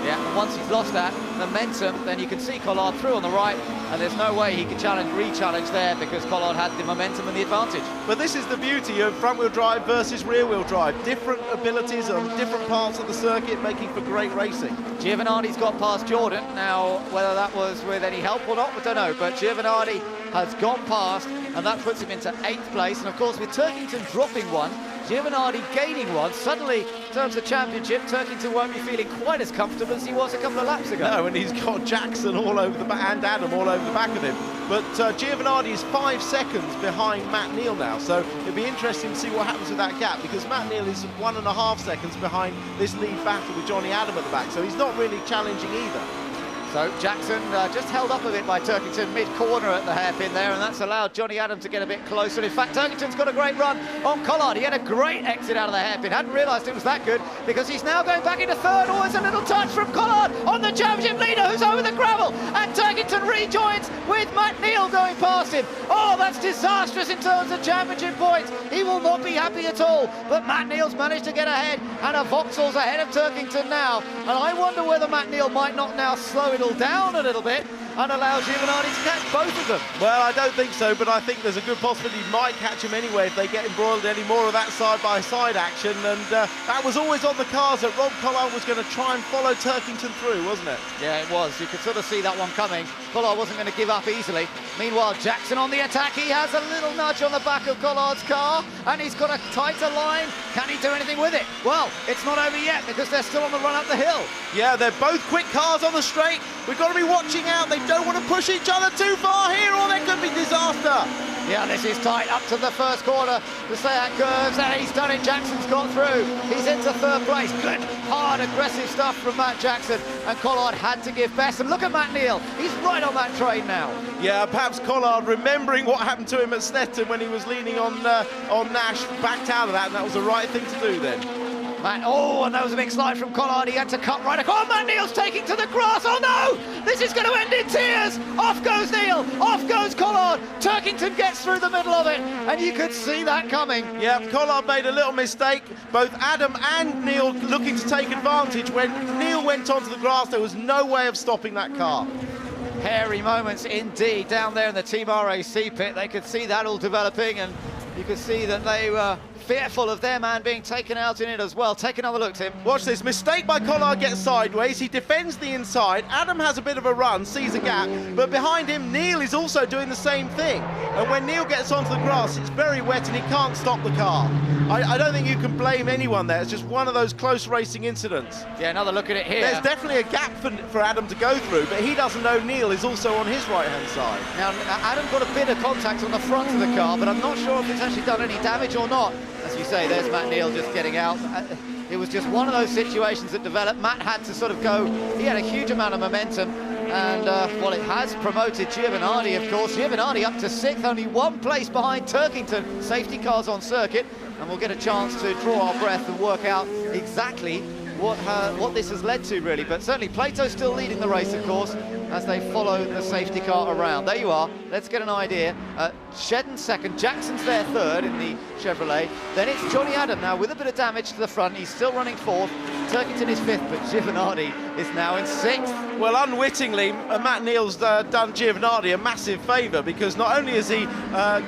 Yeah, and once he's lost that momentum, then you can see Collard through on the right, and there's no way he could re-challenge there because Collard had the momentum and the advantage. But this is the beauty of front-wheel drive versus rear-wheel drive. Different abilities on different parts of the circuit, making for great racing. Giovanardi's got past Jordan. Now, whether that was with any help or not, I don't know, but Giovanardi has gone past, and that puts him into 8th place. And of course, with Turkington dropping one, Giovanardi gaining one, suddenly, in terms of championship, Turkington won't be feeling quite as comfortable as he was a couple of laps ago. No, and he's got Jackson all over the back, and Adam all over the back of him. But Giovanardi is 5 seconds behind Matt Neal now, so it'll be interesting to see what happens with that gap, because Matt Neal is 1.5 seconds behind this lead battle with Johnny Adam at the back, so he's not really challenging either. So Jackson just held up a bit by Turkington mid-corner at the hairpin there, and that's allowed Johnny Adam to get a bit closer. In fact, Turkington's got a great run on Collard. He had a great exit out of the hairpin. Hadn't realised it was that good because he's now going back into third. Oh, it's a little touch from Collard on the championship leader who's over the gravel, and Turkington rejoins with Matt Neal going past him. Oh, that's disastrous in terms of championship points. He will not be happy at all, but Matt Neal's managed to get ahead, and a Vauxhall's ahead of Turkington now, and I wonder whether Matt Neal might not now slow it all down a little bit and allow Giovanardi to catch both of them. Well, I don't think so, but I think there's a good possibility he might catch him anyway if they get embroiled in any more of that side-by-side action, and that was always on the cards that Rob Collard was going to try and follow Turkington through, wasn't it? Yeah, it was. You could sort of see that one coming. Collard wasn't going to give up easily. Meanwhile, Jackson on the attack. He has a little nudge on the back of Collard's car, and he's got a tighter line. Can he do anything with it? Well, it's not over yet because they're still on the run up the hill. Yeah, they're both quick cars on the straight. We've got to be watching out. They don't want to push each other too far here, or there could be disaster. Yeah, this is tight up to the first corner. The Seat curves, and he's done it. Jackson's gone through. He's into third place. Good, hard, aggressive stuff from Matt Jackson, and Collard had to give best. And look at Matt Neal. He's right on that train now. Yeah, perhaps Collard, remembering what happened to him at Snetterton when he was leaning on Nash, backed out of that, and that was the right thing to do then. Oh, and that was a big slide from Collard. He had to cut right across. Oh, Matt Neal's taking to the grass. Oh, no! This is going to end in tears. Off goes Neal. Off goes Collard. Turkington gets through the middle of it, and you could see that coming. Yeah, Collard made a little mistake. Both Adam and Neal looking to take advantage. When Neal went onto the grass, there was no way of stopping that car. Hairy moments indeed down there in the Team RAC pit. They could see that all developing, and you could see that they were fearful of their man being taken out in it as well. Take another look, Tim. Watch this. Mistake by Collard, gets sideways. He defends the inside. Adam has a bit of a run, sees a gap, but behind him, Neal is also doing the same thing. And when Neal gets onto the grass, it's very wet and he can't stop the car. I don't think you can blame anyone there. It's just one of those close racing incidents. Yeah, another look at it here. There's definitely a gap for Adam to go through, but he doesn't know Neal is also on his right-hand side. Now, Adam got a bit of contact on the front of the car, but I'm not sure if it's actually done any damage or not. As you say, there's Matt Neal just getting out. It was just one of those situations that developed. Matt had to sort of go. He had a huge amount of momentum, and well, it has promoted Giovanardi, of course. Giovanardi up to 6th, only 1 place behind Turkington. Safety cars on circuit, and we'll get a chance to draw our breath and work out exactly what this has led to, really. But certainly Plato's still leading the race, of course. as they follow the safety car around. There you are. Let's get an idea. Shedden second, Jackson's there third in the Chevrolet. Then it's Johnny Adam now with a bit of damage to the front. He's still running fourth. Turkington is fifth, but Giovanardi is now in sixth. Well, unwittingly, Matt Neal's done Giovanardi a massive favour, because not only has he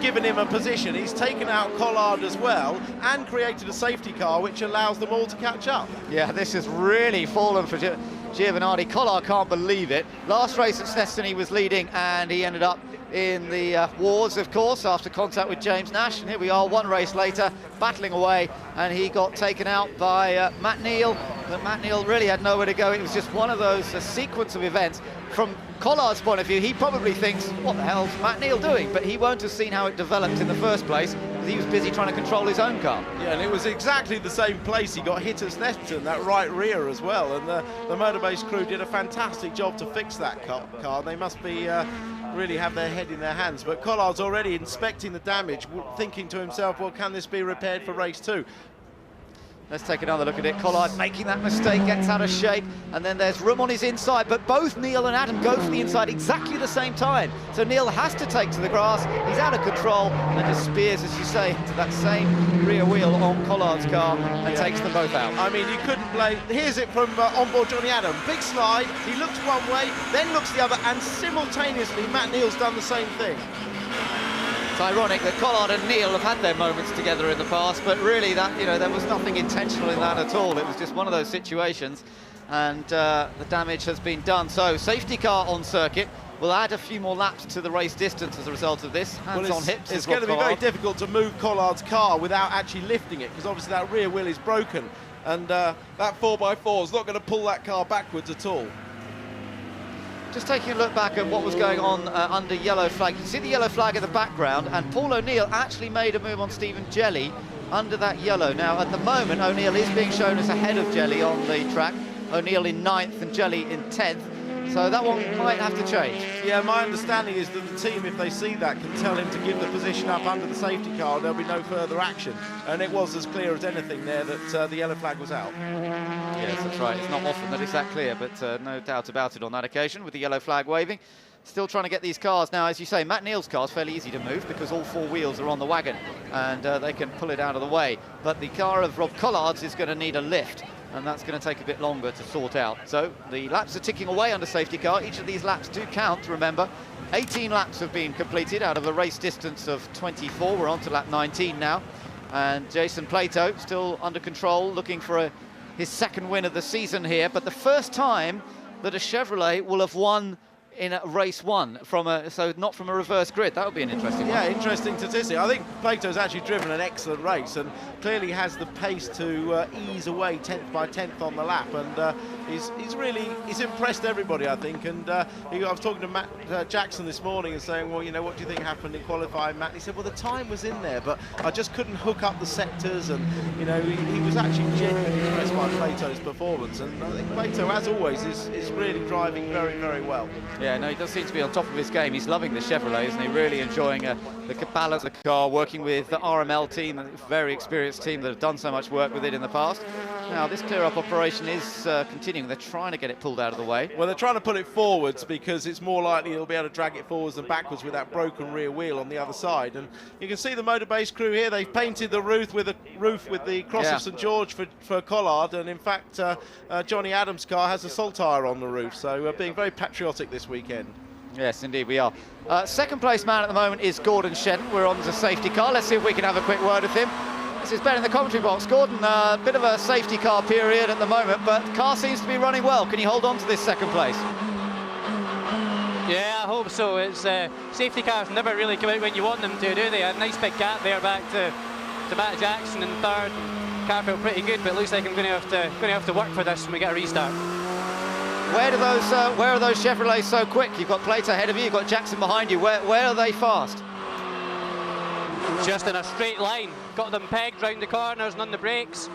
given him a position, he's taken out Collard as well and created a safety car which allows them all to catch up. Yeah, this has really fallen for Giovanardi. Collard can't believe it. Last race at Snetterton he was leading, and he ended up in the wars, of course, after contact with James Nash. And here we are, one race later, battling away, and he got taken out by Matt Neal. But Matt Neal really had nowhere to go. It was just one of those sequence of events. From Collard's point of view, he probably thinks, what the hell's Matt Neal doing? But he won't have seen how it developed in the first place, because he was busy trying to control his own car. Yeah, and it was exactly the same place he got hit at Snetterton, that right rear as well. And the Motorbase crew did a fantastic job to fix that car. They must be really have their head in their hands. But Collard's already inspecting the damage, thinking to himself, well, can this be repaired for race 2? Let's take another look at it. Collard making that mistake, gets out of shape, and then there's room on his inside, but both Neal and Adam go for the inside exactly the same time. So Neal has to take to the grass, he's out of control, and just spears, as you say, to that same rear wheel on Collard's car and takes them both out. I mean, you couldn't blame. Here's it from onboard Johnny Adam. Big slide, he looks one way, then looks the other, and simultaneously Matt Neal's done the same thing. It's ironic that Collard and Neal have had their moments together in the past, but really that, there was nothing intentional in that at all. It was just one of those situations, and the damage has been done. So safety car on circuit. We'll add a few more laps to the race distance as a result of this. Hands on hips. It's going to be very difficult to move Collard's car without actually lifting it, because obviously that rear wheel is broken, and that 4x4 is not going to pull that car backwards at all. Just taking a look back at what was going on under yellow flag. You can see the yellow flag in the background, and Paul O'Neill actually made a move on Stephen Jelly under that yellow. Now, at the moment, O'Neill is being shown as ahead of Jelly on the track. O'Neill in 9th and Jelly in 10th. So that one might have to change. Yeah, my understanding is that the team, if they see that, can tell him to give the position up under the safety car. There'll be no further action. And it was as clear as anything there that the yellow flag was out. Yes, that's right. It's not often that it's that clear, but no doubt about it on that occasion with the yellow flag waving. Still trying to get these cars. Now, as you say, Matt Neal's car is fairly easy to move because all 4 wheels are on the wagon and they can pull it out of the way. But the car of Rob Collard's is going to need a lift, and that's going to take a bit longer to sort out. So the laps are ticking away under safety car. Each of these laps do count, remember. 18 laps have been completed out of a race distance of 24. We're on to lap 19 now. And Jason Plato still under control, looking for his second win of the season here. But the first time that a Chevrolet will have won in a race 1 so not from a reverse grid. That would be an interesting one. Yeah, interesting statistic. I think Plato's actually driven an excellent race and clearly has the pace to ease away 10th by 10th on the lap, and he's impressed everybody, I think. And I was talking to Matt Jackson this morning and saying, well, what do you think happened in qualifying, Matt? He said, well, the time was in there, but I just couldn't hook up the sectors, and he was actually genuinely impressed by Plato's performance. And I think Plato, as always, is really driving very, very well. Yeah, no, he does seem to be on top of his game. He's loving the Chevrolet, isn't he? Really enjoying the balance of the car, working with the RML team, a very experienced team that have done so much work with it in the past. Now, this clear-up operation is continuing. They're trying to get it pulled out of the way. Well, they're trying to pull it forwards because it's more likely they'll be able to drag it forwards than backwards with that broken rear wheel on the other side. And you can see the Motorbase crew here. They've painted the roof with the Cross of St George for Collard, and in fact, Johnny Adams' car has a Saltire on the roof. So we're being very patriotic this weekend. Yes, indeed we are. Second place man at the moment is Gordon Shedden. We're on the safety car. Let's see if we can have a quick word with him. This is Ben in the commentary box. Gordon, a bit of a safety car period at the moment, but the car seems to be running well. Can you hold on to this second place? Yeah, I hope so. It's safety cars never really come out when you want them to, do they? A nice big gap there back to Matt Jackson in third. Car felt pretty good, but it looks like I'm going to have to work for this when we get a restart. Where are those Chevrolets so quick? You've got Plato ahead of you, you've got Jackson behind you. Where are they fast? Just in a straight line. Got them pegged round the corners and on the brakes,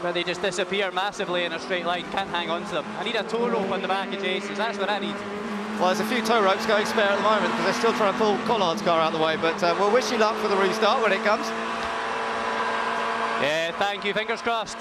but they just disappear massively in a straight line. Can't hang on to them. I need a tow rope on the back of Jason's. That's what I need. Well, there's a few tow ropes going spare at the moment because they're still trying to pull Collard's car out of the way, but we'll wish you luck for the restart when it comes. Yeah, thank you. Fingers crossed.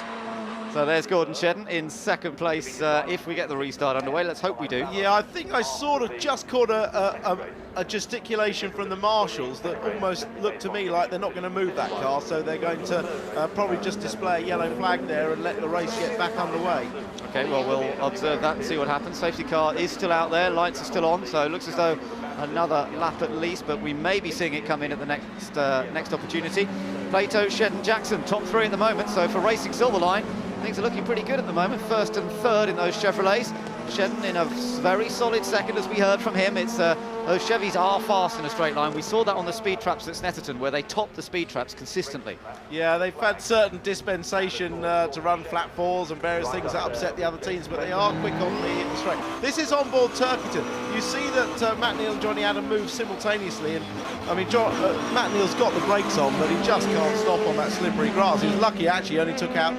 So there's Gordon Shedden in second place if we get the restart underway. Let's hope we do. Yeah, I think I sort of just caught a gesticulation from the marshals that almost looked to me like they're not going to move that car, so they're going to probably just display a yellow flag there and let the race get back underway. Okay, well, we'll observe that and see what happens. Safety car is still out there, lights are still on, so it looks as though another lap at least, but we may be seeing it come in at the next opportunity. Plato, Shedden, Jackson, top three at the moment, so for Racing Silverline, things are looking pretty good at the moment. First and third in those Chevrolets. Shedden in a very solid second, as we heard from him. It's those Chevys are fast in a straight line. We saw that on the speed traps at Snetterton, where they top the speed traps consistently. Yeah, they've had certain dispensation to run flat fours and various things that upset the other teams, but they are quick on the straight. This is on board Turkington. You see that Matt Neal and Johnny Adam move simultaneously, and I mean, Matt Neal's got the brakes on, but he just can't stop on that slippery grass. He was lucky, actually, only took out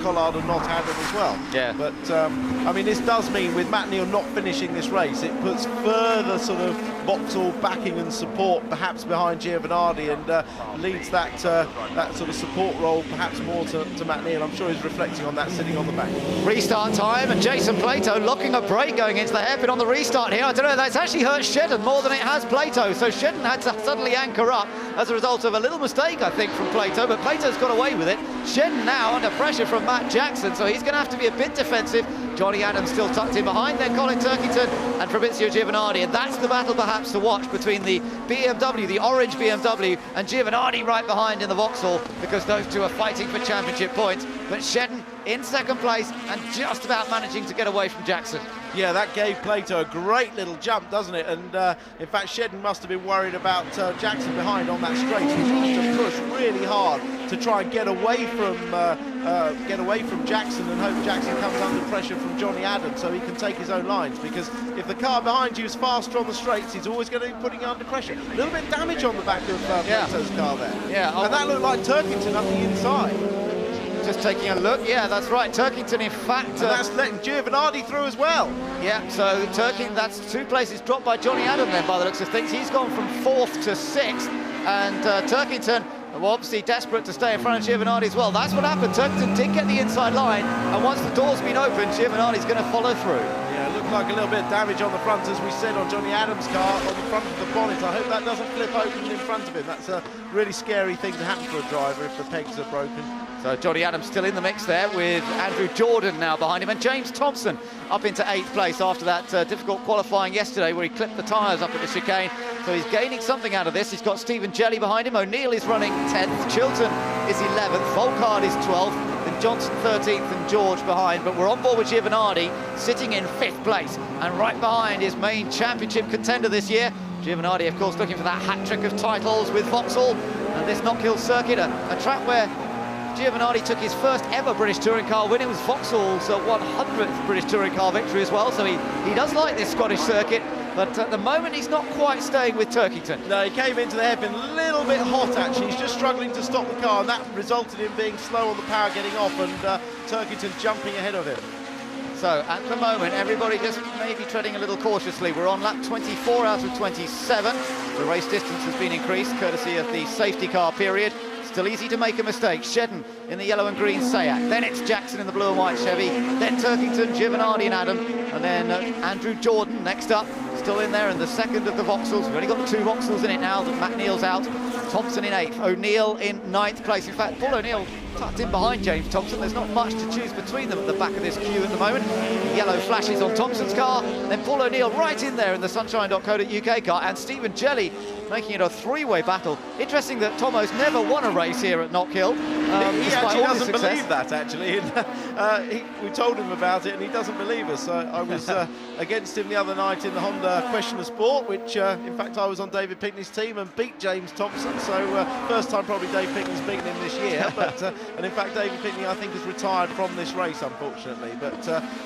Collard and not Adam as well. Yeah. But I mean, this does mean with Matt Neal not finishing this race, it puts further sort of Vauxhall backing and support perhaps behind Giovanardi, and leads that sort of support role perhaps more to Matt Neal. I'm sure he's reflecting on that sitting on the back. Restart time, and Jason Plato locking a brake going into the hairpin on the restart here. I don't know, that's actually hurt Shedden more than it has Plato, so Shedden had to suddenly anchor up as a result of a little mistake, I think, from Plato, but Plato's got away with it. Shedden now under pressure from Matt Jackson, so he's going to have to be a bit defensive. Johnny Adams still tucked in behind, then Colin Turkington and Fabrizio Giovanardi, and that's the battle perhaps to watch between the BMW, the orange BMW, and Giovanardi right behind in the Vauxhall, because those two are fighting for championship points. But Shedden in second place and just about managing to get away from Jackson. Yeah, that gave Plato a great little jump, doesn't it? And in fact, Shedden must have been worried about Jackson behind on that straight. He has to push really hard to try and get away from Jackson, and hope Jackson comes under pressure from Johnny Adams so he can take his own lines, because if the car behind you is faster on the straights, he's always going to be putting you under pressure. A little bit of damage on the back of Plato's car there. Yeah, and that looked like Turkington up the inside. Just taking a look, yeah, that's right. Turkington, in fact... and that's letting Giovanardi through as well. Yeah, so that's 2 places dropped by Johnny Adam then, by the looks of things. He's gone from 4th to 6th, and Turkington, well, obviously desperate to stay in front of Giovanardi as well. That's what happened. Turkington did get the inside line, and once the door's been opened, Giovanardi's going to follow through. Yeah, it looked like a little bit of damage on the front, as we said, on Johnny Adams' car, on the front of the bonnet. I hope that doesn't flip open in front of him. That's a really scary thing to happen for a driver if the pegs are broken. So Johnny Adams still in the mix there, with Andrew Jordan now behind him, and James Thompson up into 8th place after that difficult qualifying yesterday where he clipped the tyres up at the chicane. So he's gaining something out of this. He's got Stephen Jelly behind him. O'Neill is running 10th. Chilton is 11th. Volkard is 12th. Then Johnson 13th and George behind. But we're on board with Giovanardi sitting in 5th place, and right behind his main championship contender this year. Giovanardi, of course, looking for that hat-trick of titles with Vauxhall and this Knockhill circuit, a track where Giovanardi took his first ever British Touring Car win. It was Vauxhall's 100th British Touring Car victory as well, so he does like this Scottish circuit, but at the moment he's not quite staying with Turkington. No, he came into the hairpin a little bit hot, actually. He's just struggling to stop the car, and that resulted in being slow on the power getting off, and Turkington jumping ahead of him. So at the moment, everybody just maybe treading a little cautiously. We're on lap 24 out of 27. The race distance has been increased courtesy of the safety car period. Still easy to make a mistake. Shedden in the yellow and green Seat. Then it's Jackson in the blue and white Chevy. Then Turkington, Giovanardi and Adam. And then Andrew Jordan next up. Still in there in the second of the Vauxhalls. We've only got 2 Vauxhalls in it now that Matt Neal's out. Thompson in 8th. O'Neill in 9th place. In fact, Paul O'Neill tucked in behind James Thompson. There's not much to choose between them at the back of this queue at the moment. Yellow flashes on Thompson's car. Then Paul O'Neill right in there in the sunshine.co.uk car. And Stephen Jelly making it a 3-way battle. Interesting that Tomo's never won a race here at Knockhill. He actually doesn't believe that, actually. We told him about it, and he doesn't believe us. I was against him the other night in the Honda Question of Sport, which, in fact, I was on David Pinkney's team and beat James Thompson. So first time probably Dave Pinkney's beaten him this year. But and in fact, David Pinkney, I think, has retired from this race, unfortunately. But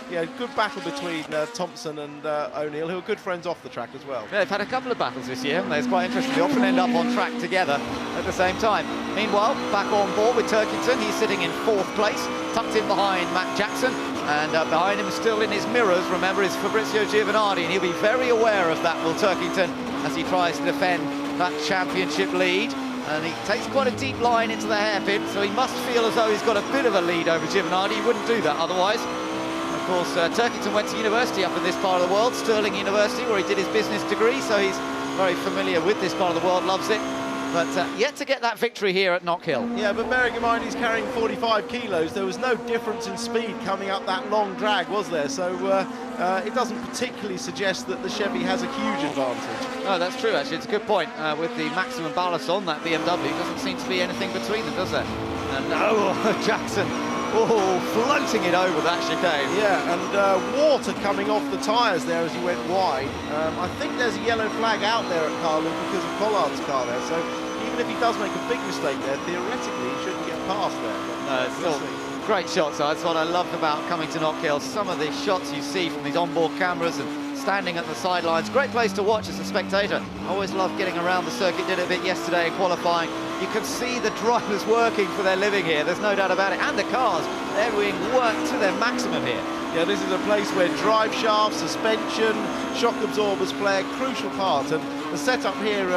yeah, good battle between Thompson and O'Neill, who are good friends off the track as well. Yeah, they've had a couple of battles this year, haven't they? It's quite interesting. They often end up on track together at the same time. Meanwhile, back on board with Turkington. He's sitting in 4th place, tucked in behind Matt Jackson, and behind him, still in his mirrors, remember, is Fabrizio Giovanardi, and he'll be very aware of that, will Turkington, as he tries to defend that championship lead. and he takes quite a deep line into the hairpin, so he must feel as though he's got a bit of a lead over Giovanardi. He wouldn't do that otherwise. Of course, Turkington went to university up in this part of the world, Stirling University, where he did his business degree, so he's very familiar with this part of the world, loves it. But yet to get that victory here at Knockhill. Yeah, but bearing in mind he's carrying 45 kilos, there was no difference in speed coming up that long drag, was there? So it doesn't particularly suggest that the Chevy has a huge advantage. No, that's true, actually. It's a good point. With the maximum ballast on that BMW, doesn't seem to be anything between them, does there? And Jackson, floating it over that chicane. Yeah, and water coming off the tyres there as he went wide. I think there's a yellow flag out there at Carlu because of Collard's car there, so even if he does make a big mistake there, theoretically he shouldn't get past there. No, it's still great shots. That's what I loved about coming to Knockhill. Some of the shots you see from these onboard cameras and standing at the sidelines. Great place to watch as a spectator. I always love getting around the circuit. Did it a bit yesterday in qualifying. You can see the drivers working for their living here. There's no doubt about it. And the cars, they're being worked to their maximum here. Yeah, this is a place where drive shaft, suspension, shock absorbers play a crucial part. And the setup here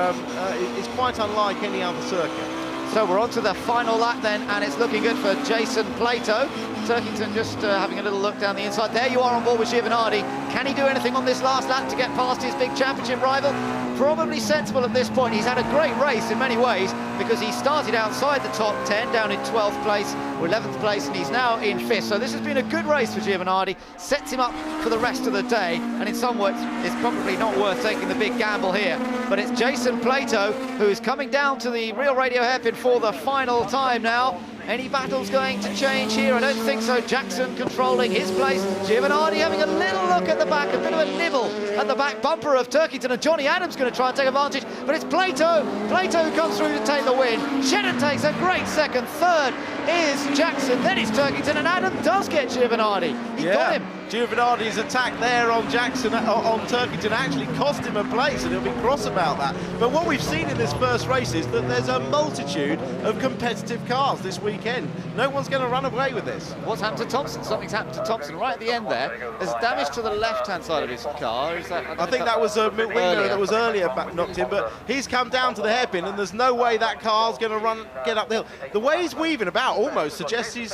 is quite unlike any other circuit. So we're on to the final lap then, and it's looking good for Jason Plato. Turkington just having a little look down the inside. There you are on board with Giovanardi. Can he do anything on this last lap to get past his big championship rival? Probably sensible at this point. He's had a great race in many ways because he started outside the top 10, down in 12th place or 11th place, and he's now in 5th. So this has been a good race for Giovanardi. Sets him up for the rest of the day, and in some ways it's probably not worth taking the big gamble here. But it's Jason Plato who is coming down to the Real Radio hairpin for the final time now. Any battles going to change here? I don't think so. Jackson controlling his place. Giovanardi having a little look at the back, a bit of a nibble at the back bumper of Turkington, and Johnny Adams going to try and take advantage, but it's Plato who comes through to take the win. Shedden takes a great second. Third is Jackson, then it's Turkington, and Adam does get Giovanardi. He got him. Giovanardi's attack there on Jackson, on Turkington, actually cost him a place, and he'll be cross about that. But what we've seen in this first race is that there's a multitude of competitive cars this weekend. No one's going to run away with this. What's happened to Thompson? Something's happened to Thompson right at the end there. There's damage to the left-hand side of his car. Is that, I think that was a window that was earlier knocked in, but he's come down to the hairpin, and there's no way that car's going to get up the hill. The way he's weaving about almost suggests he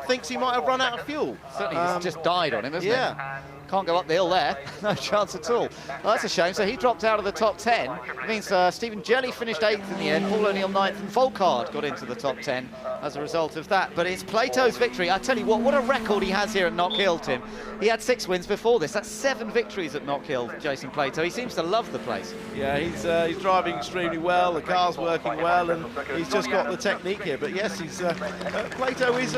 thinks he might have run out of fuel. Certainly, he's just died on him, hasn't it? Can't go up the hill there. No chance at all. Well, that's a shame. So he dropped out of the top 10. It means Stephen Jelly finished 8th in the end. Paul O'Neill 9th, and Volkard got into the top 10 as a result of that. But it's Plato's victory. I tell you what a record he has here at Knockhill, Tim. He had 6 wins before this. That's 7 victories at Knockhill, Jason Plato. He seems to love the place. Yeah, he's driving extremely well. The car's working well, and he's just got the technique here. But yes, Plato is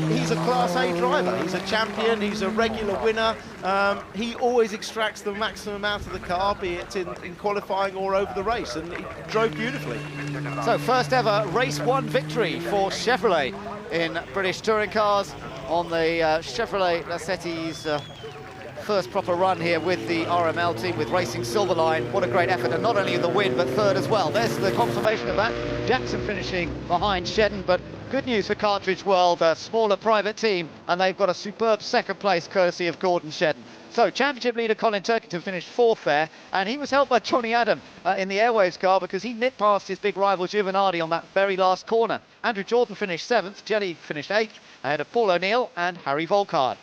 he's a Class A driver. He's a champion. He's a regular winner. He always extracts the maximum out of the car, be it in qualifying or over the race, and he drove beautifully. So first ever race 1 victory for Chevrolet in British touring cars on the Chevrolet Lassetti's first proper run here with the RML team, with Racing Silverline. What a great effort, and not only in the win but third as well. There's the confirmation of that. Jackson finishing behind Shedden, but good news for Cartridge World, a smaller private team, and they've got a superb second place courtesy of Gordon Shedden. So championship leader Colin Turkington finished 4th there, and he was helped by Johnny Adam in the Airwaves car because he nipped past his big rival Giovanardi on that very last corner. Andrew Jordan finished 7th, Jelly finished 8th, ahead of Paul O'Neill and Harry Volkard.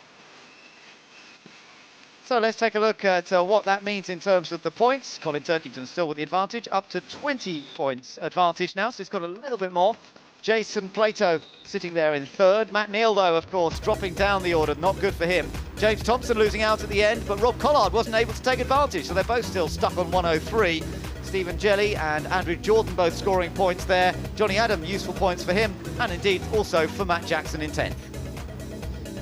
So let's take a look at what that means in terms of the points. Colin Turkington still with the advantage, up to 20 points advantage now, so he's got a little bit more. Jason Plato sitting there in 3rd. Matt Neal, though, of course, dropping down the order. Not good for him. James Thompson losing out at the end, but Rob Collard wasn't able to take advantage, so they're both still stuck on 103. Stephen Jelly and Andrew Jordan both scoring points there. Johnny Adam, useful points for him, and indeed also for Matt Jackson in 10th.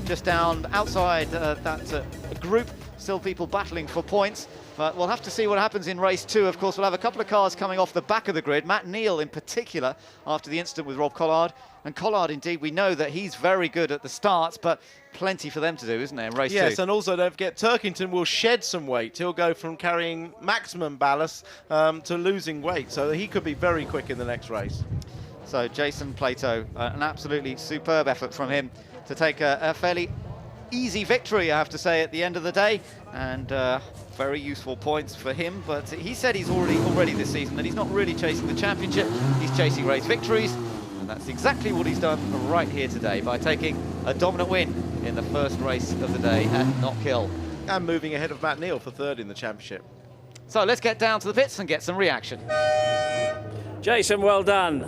Just down outside that group, still people battling for points. But we'll have to see what happens in race 2. Of course, we'll have a couple of cars coming off the back of the grid. Matt Neal in particular, after the incident with Rob Collard. And Collard, indeed, we know that he's very good at the starts, but plenty for them to do, isn't there, in race 2? Yes, and also don't forget, Turkington will shed some weight. He'll go from carrying maximum ballast to losing weight, so he could be very quick in the next race. So Jason Plato, an absolutely superb effort from him to take a fairly easy victory, I have to say, at the end of the day, and very useful points for him. But he said he's already this season that he's not really chasing the championship, he's chasing race victories, and that's exactly what he's done right here today by taking a dominant win in the first race of the day at Knockhill. And moving ahead of Matt Neal for third in the championship. So let's get down to the pits and get some reaction. Jason, well done.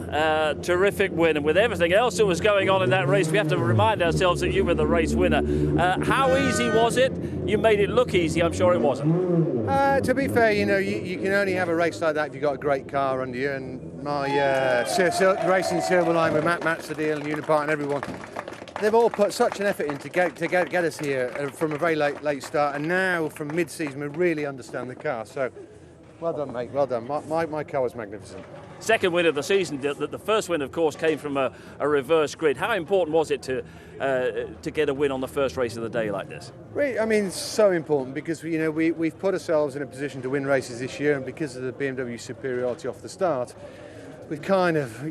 Terrific win. And with everything else that was going on in that race, we have to remind ourselves that you were the race winner. How easy was it? You made it look easy. I'm sure it wasn't. To be fair, you know, you can only have a race like that if you've got a great car under you. And my racing Silver Line with Matt Sadil and Unipart and everyone, they've all put such an effort in to get us here from a very late start. And now from mid-season, we really understand the car. So well done, mate. Well done. My car was magnificent. Second win of the season. The first win, of course, came from a reverse grid. How important was it to get a win on the first race of the day like this? Really, I mean, it's so important because we've put ourselves in a position to win races this year, and because of the BMW superiority off the start, we've kind of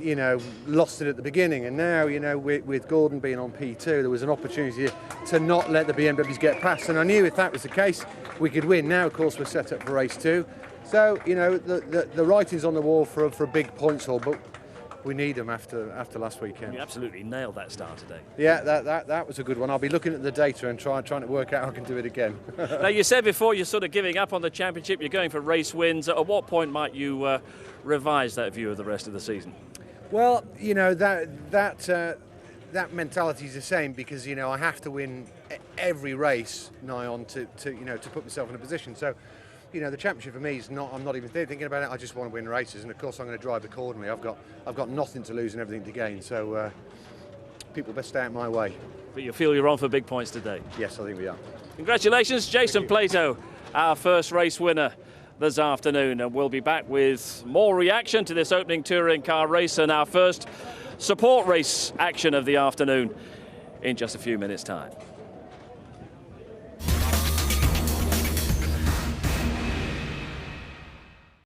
lost it at the beginning. And now with Gordon being on P2, there was an opportunity to not let the BMWs get past. And I knew if that was the case, we could win. Now, of course, we're set up for race 2. So, the writing's on the wall for a big points haul, but we need them after last weekend. You absolutely nailed that start today. Yeah, that was a good one. I'll be looking at the data and trying to work out how I can do it again. Now, you said before you're sort of giving up on the championship, you're going for race wins. At what point might you revise that view of the rest of the season? Well, that mentality is the same because I have to win every race nigh on to put myself in a position. So, the championship for me is not. I'm not even thinking about it. I just want to win races, and of course I'm going to drive accordingly. I've got nothing to lose and everything to gain. So people best stay out my way. But you feel you're on for big points today? Yes, I think we are. Congratulations, Jason Plato, our first race winner this afternoon, and we'll be back with more reaction to this opening touring car race and our first support race action of the afternoon in just a few minutes' time.